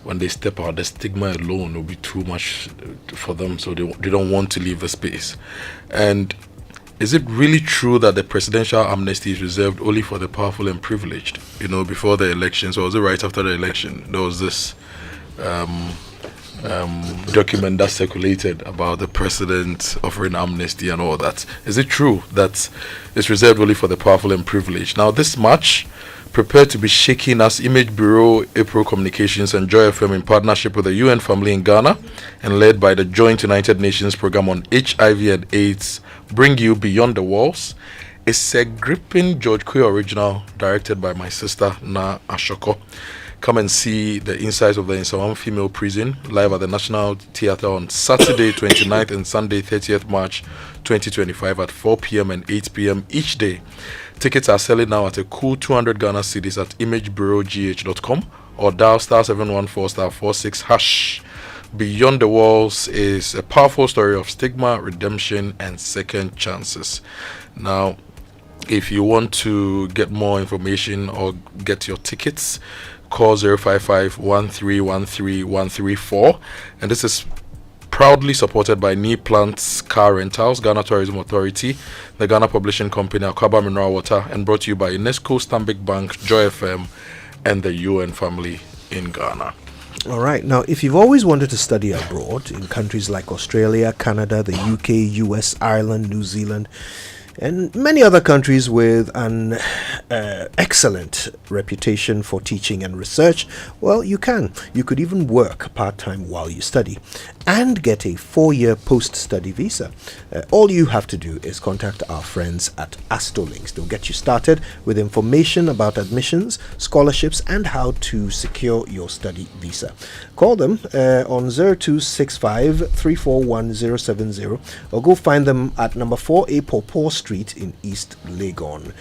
when they step out, the stigma alone will be too much for them, so they don't want to leave the space. And is it really true that the presidential amnesty is reserved only for the powerful and privileged? You know, before the elections, or was it right after the election? There was this document that circulated about the president offering amnesty and all that. Is it true that it's reserved only for the powerful and privileged? Now, this March, prepared to be shaking as Image Bureau, April Communications, and Joy FM in partnership with the UN family in Ghana and led by the Joint United Nations program on HIV and AIDS bring you Beyond the Walls. It's a gripping George Quay original directed by my sister Na Ashoko. Come and see the insides of the Nsawam female prison live at the National Theatre on Saturday 29th and Sunday 30th March 2025 at 4 p.m. and 8 p.m. each day. Tickets are selling now at a cool 200 Ghana cedis at imagebureaugh.com or dial *714*46#. Beyond the Walls is a powerful story of stigma, redemption, and second chances. Now, if you want to get more information or get your tickets, call 055-1313-134. And this is proudly supported by Knee Plants Car Rentals, Ghana Tourism Authority, the Ghana Publishing Company, Akaba Mineral Water, and brought to you by UNESCO, Stanbic Bank, Joy FM, and the UN family in Ghana. All right. Now, if you've always wanted to study abroad in countries like Australia, Canada, the UK, US, Ireland, New Zealand, and many other countries with an excellent reputation for teaching and research, well, you can. You could even work part-time while you study and get a 4-year post-study visa. All you have to do is contact our friends at Astolinks. They'll get you started with information about admissions, scholarships, and how to secure your study visa. Call them on 0265 341 070 or go find them at number 4A Popo Street in East Legon.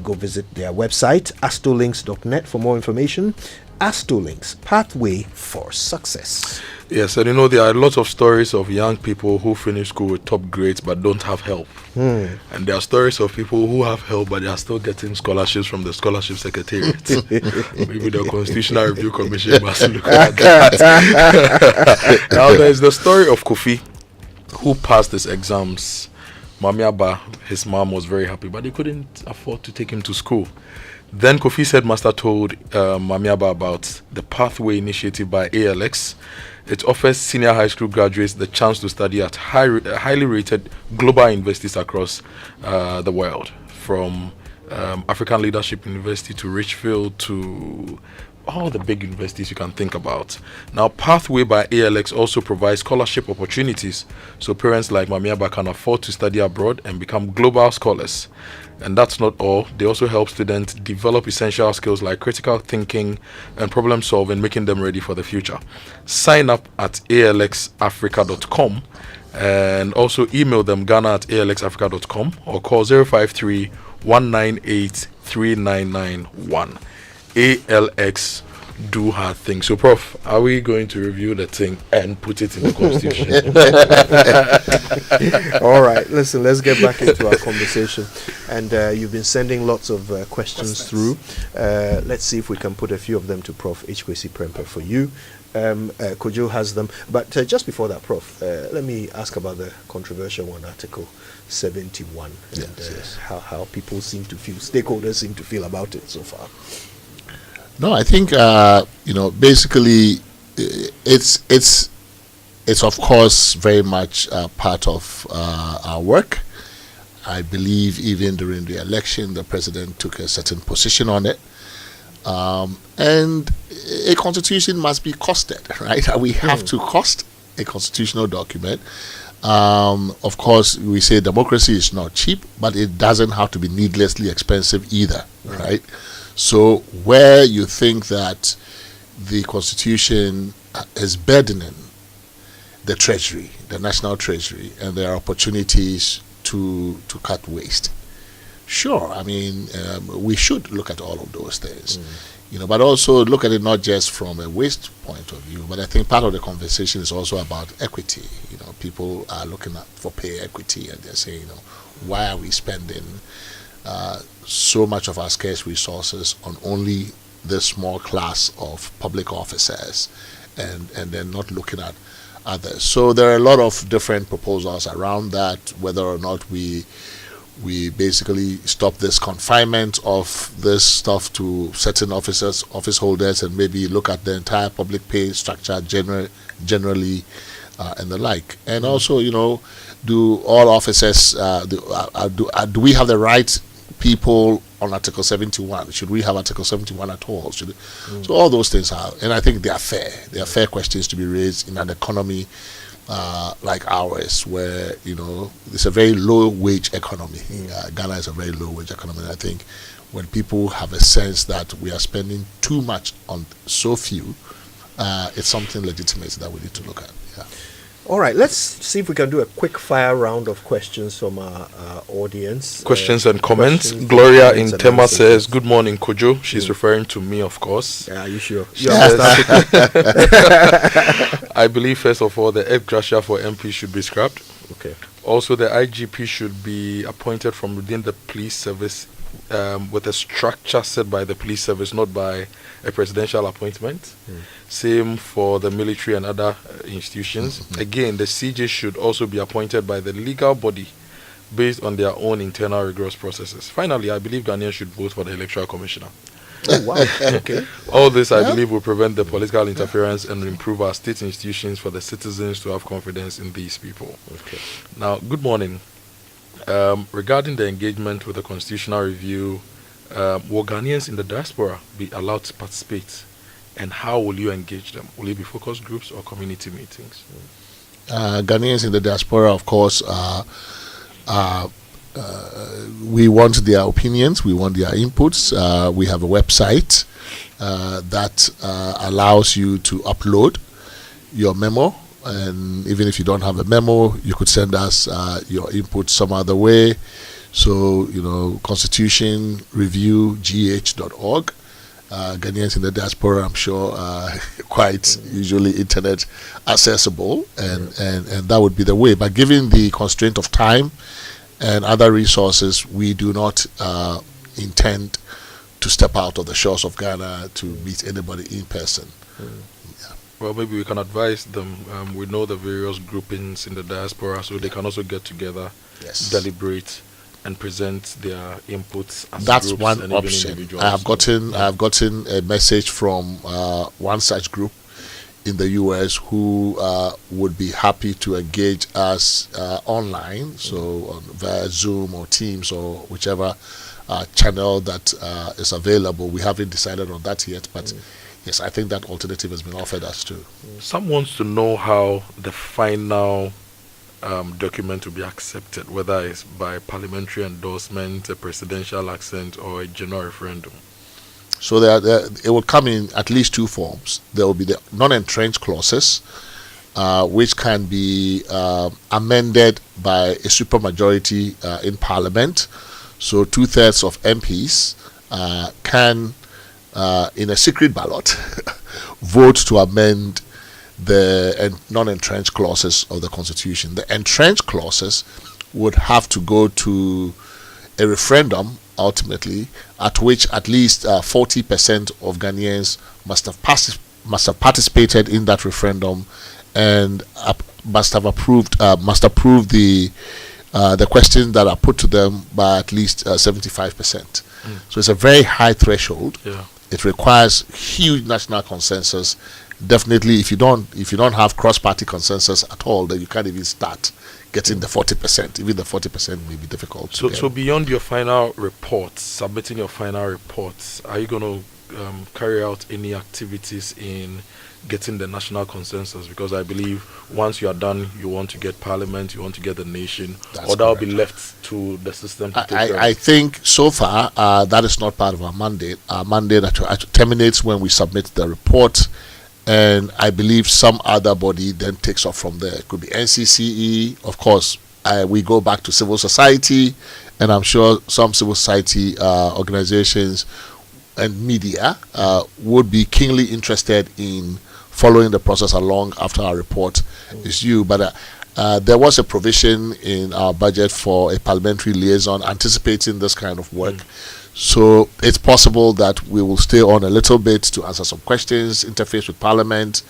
Go visit their website, astolinks.net, for more information. Astolinks, pathway for success. Yes, and you know, there are a lot of stories of young people who finish school with top grades but don't have help. And there are stories of people who have help but they are still getting scholarships from the Scholarship Secretariat. Maybe the Constitutional Review Commission must look at that. Now, there's the story of Kofi, who passed his exams. Mamiaba, his mom, was very happy, but they couldn't afford to take him to school. Then Kofi's headmaster told Mamiaba about the Pathway Initiative by ALX. It offers senior high school graduates the chance to study at highly rated global universities across the world, from African Leadership University to Richfield to all the big universities you can think about. Now, Pathway by ALX also provides scholarship opportunities, so parents like Mamiaba can afford to study abroad and become global scholars. And that's not all. They also help students develop essential skills like critical thinking and problem solving, making them ready for the future. Sign up at alxafrica.com and also email them ghana@alxafrica.com or call 053 198 3991. ALX do hard things. So, Prof, are we going to review the thing and put it in the Constitution? All right, listen, let's get back into our conversation. And you've been sending lots of questions through. Let's see if we can put a few of them to Prof. H. Kwasi Premopeh for you. Kojo has them. But just before that, Prof, let me ask about the controversial one, Article 71, and how people seem to feel, stakeholders seem to feel about it so far. No, I think basically it's of course very much part of our work. I believe even during the election, the president took a certain position on it, and a constitution must be costed, right? We have to cost a constitutional document. Of course, we say democracy is not cheap, but it doesn't have to be needlessly expensive either, right? So where you think that the Constitution is burdening the Treasury, the National Treasury, and there are opportunities to cut waste, sure, I mean, we should look at all of those things, but also look at it not just from a waste point of view, but I think part of the conversation is also about equity. People are looking for pay equity, and they're saying, why are we spending so much of our scarce resources on only this small class of public officers, and then not looking at others. So there are a lot of different proposals around that, whether or not we basically stop this confinement of this stuff to certain officers, office holders, and maybe look at the entire public pay structure generally, and the like. And also, do all officers, do we have the right people on Article 71? Should we have Article 71 at all? So all those things are, and I think they are fair. They are fair questions to be raised in an economy like ours, where it's a very low wage economy. Ghana is a very low wage economy, and I think when people have a sense that we are spending too much on so few, it's something legitimate that we need to look at. All right, let's see if we can do a quick fire round of questions from our audience. Questions and comments. Gloria in Tema says, "Good morning, Kojo." She's referring to me, of course. Yeah, are you sure? I believe, first of all, the egg crusher for MP should be scrapped. Okay. Also, the IGP should be appointed from within the police service, with a structure set by the police service, not by a presidential appointment. Same for the military and other institutions. Again, the CJ should also be appointed by the legal body based on their own internal rigorous processes. Finally, I believe Ghanaians should vote for the electoral commissioner. Oh, wow. Okay. All this, I believe, will prevent the political interference and improve our state institutions for the citizens to have confidence in these people. Okay. Now, good morning. Regarding the engagement with the constitutional review, will Ghanaians in the diaspora be allowed to participate, and how will you engage them? Will it be focus groups or community meetings? Ghanaians in the diaspora, of course, we want their opinions, we want their inputs. We have a website that allows you to upload your memo, and even if you don't have a memo, you could send us your input some other way. So, constitutionreviewgh.org. Ghanaians in the diaspora, I'm sure, quite usually internet accessible, and that would be the way. But given the constraint of time and other resources, we do not intend to step out of the shores of Ghana to meet anybody in person. Well, maybe we can advise them. We know the various groupings in the diaspora, so they can also get together, deliberate, and present their inputs as That's groups one and option. even individuals. I have gotten a message from one such group in the US who would be happy to engage us online, so via Zoom or Teams or whichever channel that is available. We haven't decided on that yet, but yes, I think that alternative has been offered us too. Some wants to know how the final document will be accepted, whether it's by parliamentary endorsement, a presidential assent, or a general referendum. So it will come in at least two forms. There will be the non-entrenched clauses, which can be amended by a supermajority in Parliament. So 2/3 of MPs can, in a secret ballot, vote to amend the non-entrenched clauses of the Constitution. The entrenched clauses would have to go to a referendum ultimately, at which at least 40% of Ghanaians must have participated in that referendum and must approve the questions that are put to them by at least 75%. So it's a very high threshold. Yeah. It requires huge national consensus. Definitely, if you don't have cross-party consensus at all, then you can't even start getting the 40%. Even the 40% may be difficult. So beyond your final reports, submitting your final reports, are you going to carry out any activities in getting the national consensus? Because I believe once you are done, you want to get parliament, you want to get the nation, or that will be left to the system to take care of. I think so far that is not part of our mandate. Our mandate terminates when we submit the report, and I believe some other body then takes off from there. It could be NCCE, of course. We go back to civil society, and I'm sure some civil society organizations and media would be keenly interested in following the process along after our report is due. But there was a provision in our budget for a parliamentary liaison anticipating this kind of work. So it's possible that we will stay on a little bit to answer some questions, interface with Parliament,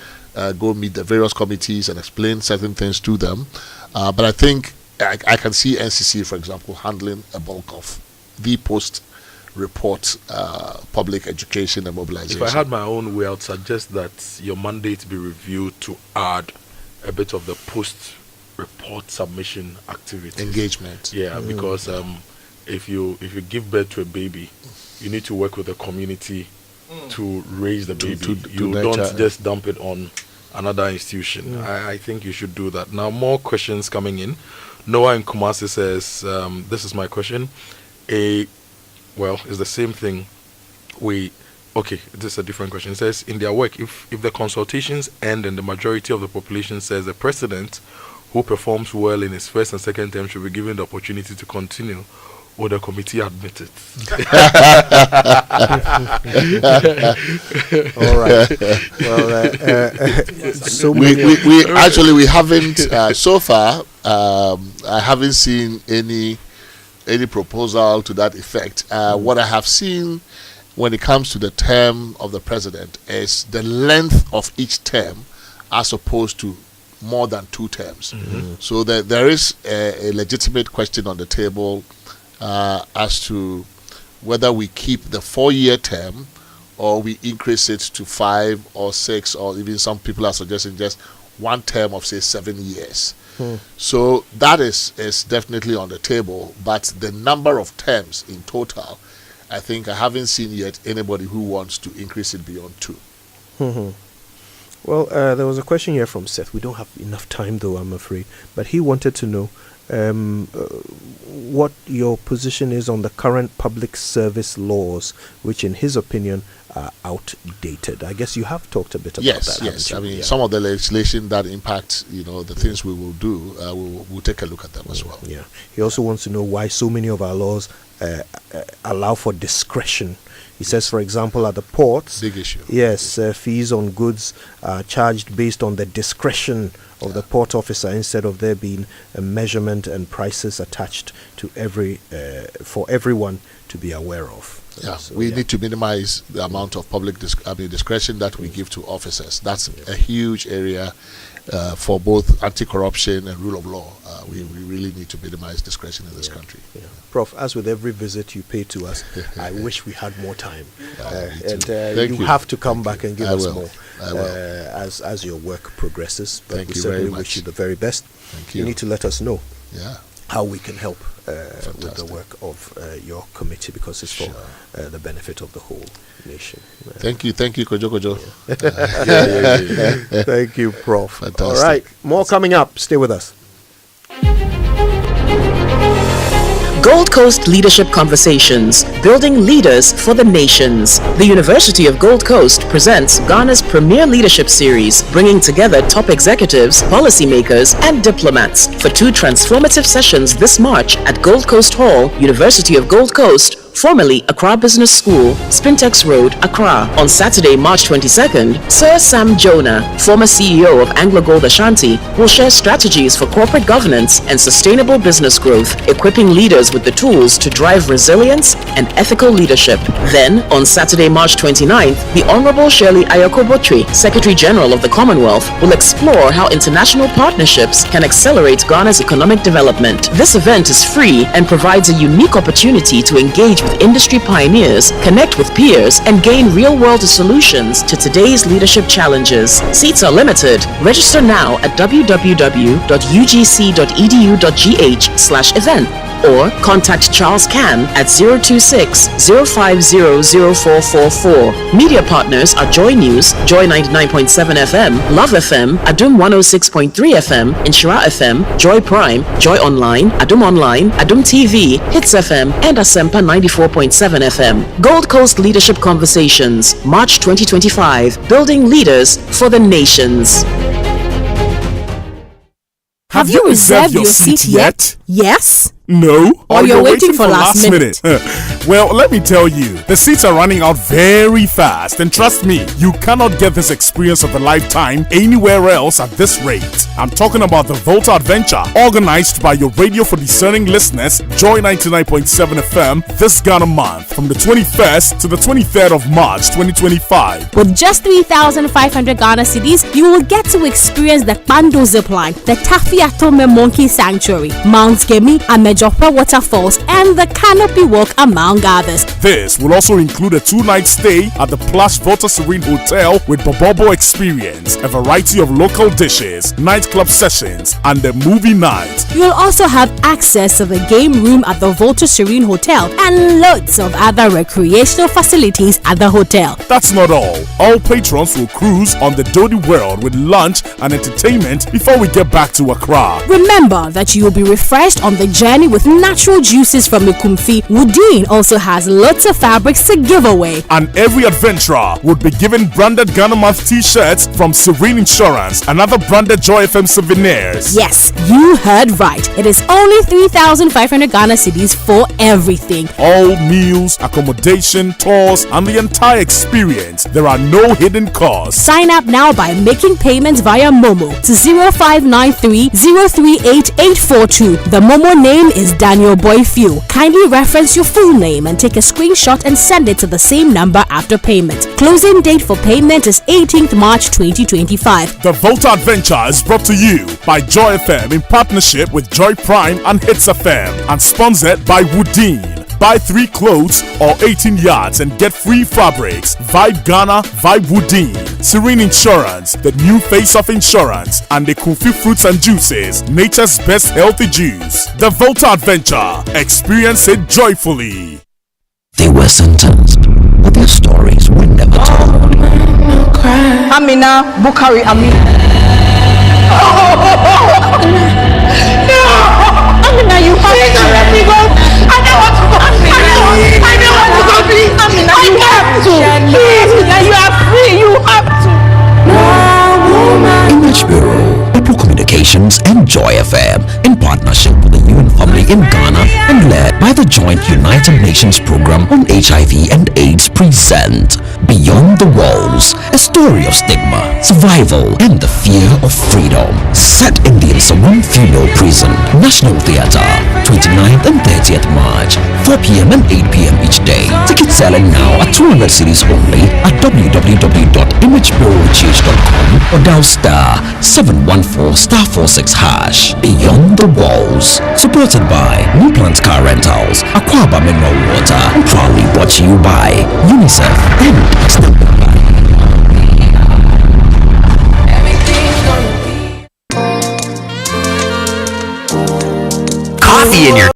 go meet the various committees and explain certain things to them. But I think I can see NCC, for example, handling a bulk of the post-report public education and mobilization. If I had my own way, I would suggest that your mandate be reviewed to add a bit of the post-report submission activity. Engagement. Yeah, because if you give birth to a baby, you need to work with the community to raise the baby. You don't just dump it on another institution. I think you should do that. Now, more questions coming in. Noah in Kumasi says, this is my question. Well, it's the same thing. Okay, this is a different question. It says, in their work, if the consultations end and the majority of the population says the president who performs well in his first and second term should be given the opportunity to continue, would the committee admit it? All right. Well, so we haven't so far. I haven't seen any proposal to that effect. What I have seen when it comes to the term of the president is the length of each term, as opposed to more than 2 terms. So there is a legitimate question on the table as to whether we keep the 4-year term or we increase it to 5 or 6, or even some people are suggesting just 1 term of, say, 7 years. So that is definitely on the table, but the number of terms in total, I think I haven't seen yet anybody who wants to increase it beyond 2. Well, there was a question here from Seth. We don't have enough time, though, I'm afraid. But he wanted to know what your position is on the current public service laws, which in his opinion are outdated. I guess you have talked a bit about that. Yes. I mean, some of the legislation that impacts, the things we will do, we'll take a look at them as well. Yeah. He also wants to know why so many of our laws allow for discretion. He says, for example, at the ports, big issue. Yes, fees on goods are charged based on the discretion of the port officer, instead of there being a measurement and prices attached to for everyone to be aware of. Yeah, so, we need to minimize the amount of public discretion that we give to officers. That's a huge area for both anti-corruption and rule of law. We really need to minimize discretion in this country. Yeah. Prof, as with every visit you pay to us, I wish we had more time. You have to come back and give us more as your work progresses. But we certainly wish you the very best. Thank you. You need to let us know how we can help with the work of your committee, because it's for the benefit of the whole nation. Thank you, Kojo. Thank you, Prof. Fantastic. All right, more coming up. Stay with us. Gold Coast Leadership Conversations, building leaders for the nations. The University of Gold Coast presents Ghana's premier leadership series, bringing together top executives, policymakers, and diplomats for 2 transformative sessions this March at Gold Coast Hall, University of Gold Coast, formerly Accra Business School, Spintex Road, Accra. On Saturday, March 22nd, Sir Sam Jonah, former CEO of Anglo Gold Ashanti, will share strategies for corporate governance and sustainable business growth, equipping leaders with the tools to drive resilience and ethical leadership. Then, on Saturday, March 29th, the Honorable Shirley Ayoko-Botry, Secretary General of the Commonwealth, will explore how international partnerships can accelerate Ghana's economic development. This event is free and provides a unique opportunity to engage with industry pioneers, connect with peers, and gain real-world solutions to today's leadership challenges. Seats are limited. Register now at www.ugc.edu.gh/event or contact Charles Can at 026-050-0444. Media partners are Joy News, Joy 99.7 FM, Love FM, Adum 106.3 FM, Inshira FM, Joy Prime, Joy Online, Adum TV, Hits FM, and Asempa 94.7 FM. Gold Coast Leadership Conversations, March 2025, Building Leaders for the Nations. Have you reserved your seat yet? Yes? No? Or you're waiting for last minute? Well, let me tell you, the seats are running out very fast, and trust me, you cannot get this experience of a lifetime anywhere else at this rate. I'm talking about the Volta Adventure, organized by your radio for discerning listeners, Joy 99.7 FM, this Ghana month, from the 21st to the 23rd of March 2025. With just 3,500 Ghana cedis, you will get to experience the Pando Zipline, the Tafiatome Monkey Sanctuary, Mount Gemi, Amejokwe Waterfalls, and the Canopy Walk, among others. This will also include a 2-night stay at the Plush Volta Serene Hotel with Bobobo experience, a variety of local dishes, nightclub sessions, and a movie night. You'll also have access to the game room at the Volta Serene Hotel and loads of other recreational facilities at the hotel. That's not all. All patrons will cruise on the Dodi World with lunch and entertainment before we get back to Accra. Remember that you will be refreshed on the journey with natural juices from Ikumfi. Woodin also has lots of fabrics to give away. And every adventurer would be given branded Ghana Month t-shirts from Serene Insurance and other branded Joy FM souvenirs. Yes, you heard right. It is only 3,500 Ghana cedis for everything. All meals, accommodation, tours, and the entire experience. There are no hidden costs. Sign up now by making payments via Momo to 0593 038 842. The Momo name is Daniel Boyfew. Kindly reference your full name and take a screenshot and send it to the same number after payment. Closing date for payment is 18th March 2025. The Volta Adventure is brought to you by Joy FM in partnership with Joy Prime and Hits FM and sponsored by Woodin. Buy 3 clothes or 18 yards and get free fabrics. Vibe Ghana, Vibe Woodin. Serene Insurance, the new face of insurance, and the Kufi Fruits and Juices, nature's best healthy juice. The Volta Adventure. Experience it joyfully. They were sentenced, but their stories were never told. Amina Bukari Amina. No! Amina, you have to let me go. I don't want to go. I don't want to go, please. Amina, you have to. Please, Amina, you are free. You have to. No, woman. Image Bureau, April Communications, and Joy FM in partnership with the UN Family in Ghana and led by the joint United Nations Program on HIV and AIDS present Beyond the Walls, a story of stigma, survival, and the fear of freedom. Set in the Nsawam Female Prison, National Theatre, 29th and 30th March, 4 p.m. and 8 p.m. each day. Tickets selling now at 200 cedis only at www.imagebureauch.com or dial star 714*46#. Beyond the Walls, supported by New Plant Car Rentals, Aquaba Mineral Water, and proudly brought to you by UNICEF and Standard Bank. Coffee in your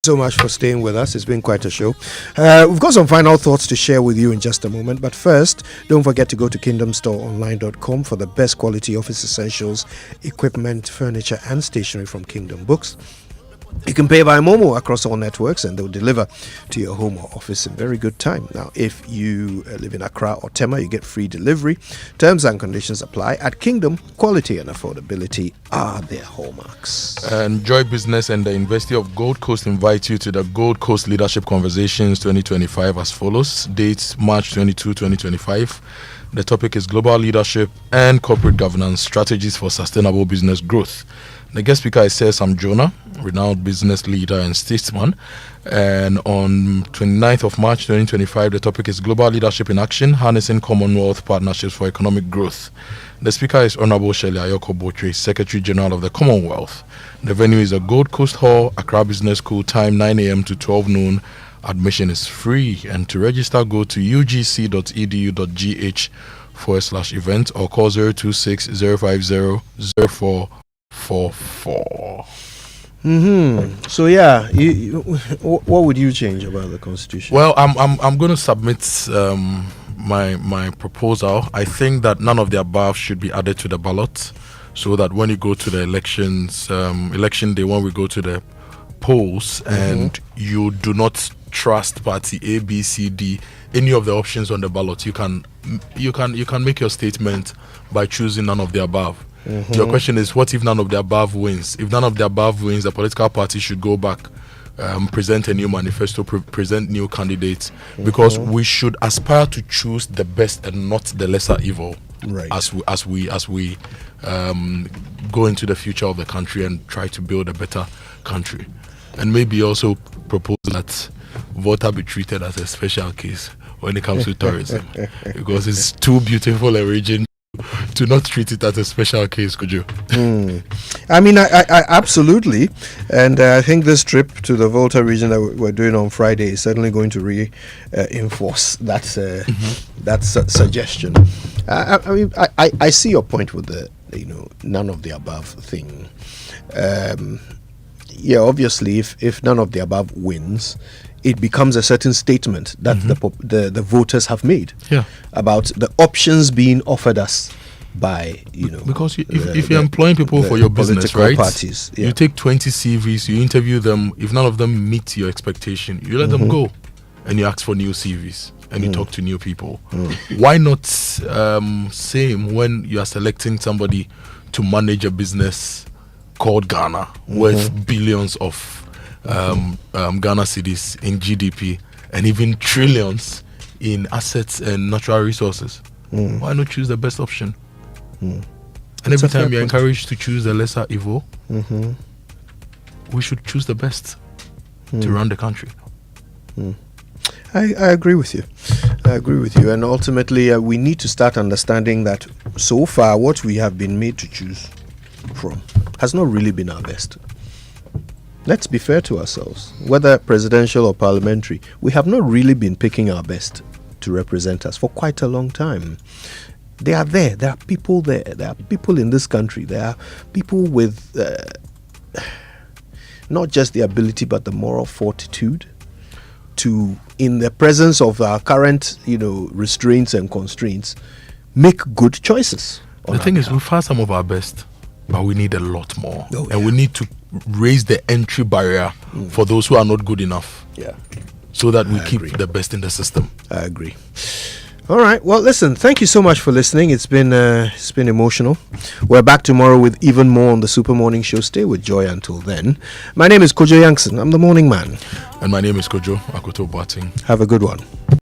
So much for staying with us. It's been quite a show. We've got some final thoughts to share with you in just a moment, but first, don't forget to go to kingdomstoreonline.com for the best quality office essentials, equipment, furniture and stationery from Kingdom Books. You can pay by Momo across all networks and they'll deliver to your home or office in very good time. Now, if you live in Accra or Tema, you get free delivery. Terms and conditions apply. At Kingdom, quality and affordability are their hallmarks. And Joy Business and the University of Gold Coast invite you to the Gold Coast Leadership Conversations 2025 as follows. Dates March 22, 2025. The topic is Global Leadership and Corporate Governance Strategies for Sustainable Business Growth. The guest speaker is Sir Sam Jonah, renowned business leader and statesman. And on 29th of March 2025, the topic is Global Leadership in Action, Harnessing Commonwealth Partnerships for Economic Growth. The speaker is Honorable Shelley Ayoko Botre, Secretary General of the Commonwealth. The venue is a Gold Coast Hall, Accra Business School, time 9 a.m. to 12 noon. Admission is free. And to register, go to ugc.edu.gh/event or call 026 050 0444. So yeah, what would you change about the constitution? Well, I'm going to submit my proposal. I think that none of the above should be added to the ballot, so that when you go to the elections, election day, when we go to the polls, and you do not trust party A, B, C, D, any of the options on the ballot, you can make your statement by choosing none of the above. Your question is, what if none of the above wins? If none of the above wins, the political party should go back, present a new manifesto, present new candidates, because we should aspire to choose the best and not the lesser evil. Right. As we go into the future of the country and try to build a better country, and maybe also propose that Volta be treated as a special case when it comes to tourism, because it's too beautiful a region to not treat it as a special case. Could you? I mean, I absolutely, and I think this trip to the Volta region that we're doing on Friday is certainly going to reinforce that suggestion. I mean, I see your point with the none of the above thing. Yeah, obviously, if none of the above wins, it becomes a certain statement that the voters have made about the options being offered us by because if you're employing people for your business, right? Parties, you take 20 CVs, you interview them. If none of them meet your expectation, you let them go, and you ask for new CVs and you talk to new people. Why not same when you are selecting somebody to manage a business called Ghana worth billions of Ghana cedis in GDP and even trillions in assets and natural resources? Why not choose the best option? And every time you're encouraged to choose the lesser evil, we should choose the best to run the country. I agree with you. And ultimately, we need to start understanding that so far what we have been made to choose from has not really been our best. Let's be fair to ourselves. Whether presidential or parliamentary, we have not really been picking our best to represent us for quite a long time. They are there. There are people there. There are people in this country. There are people with not just the ability but the moral fortitude to, in the presence of our current, restraints and constraints, make good choices. The thing is, we've had some of our best, but we need a lot more. And we need to raise the entry barrier for those who are not good enough. Yeah. So that we keep the best in the system. I agree. All right. Well, listen, thank you so much for listening. It's been emotional. We're back tomorrow with even more on the Super Morning Show. Stay with joy until then. My name is Kojo Yankson. I'm the morning man. And my name is Kojo Akoto Boateng. Have a good one.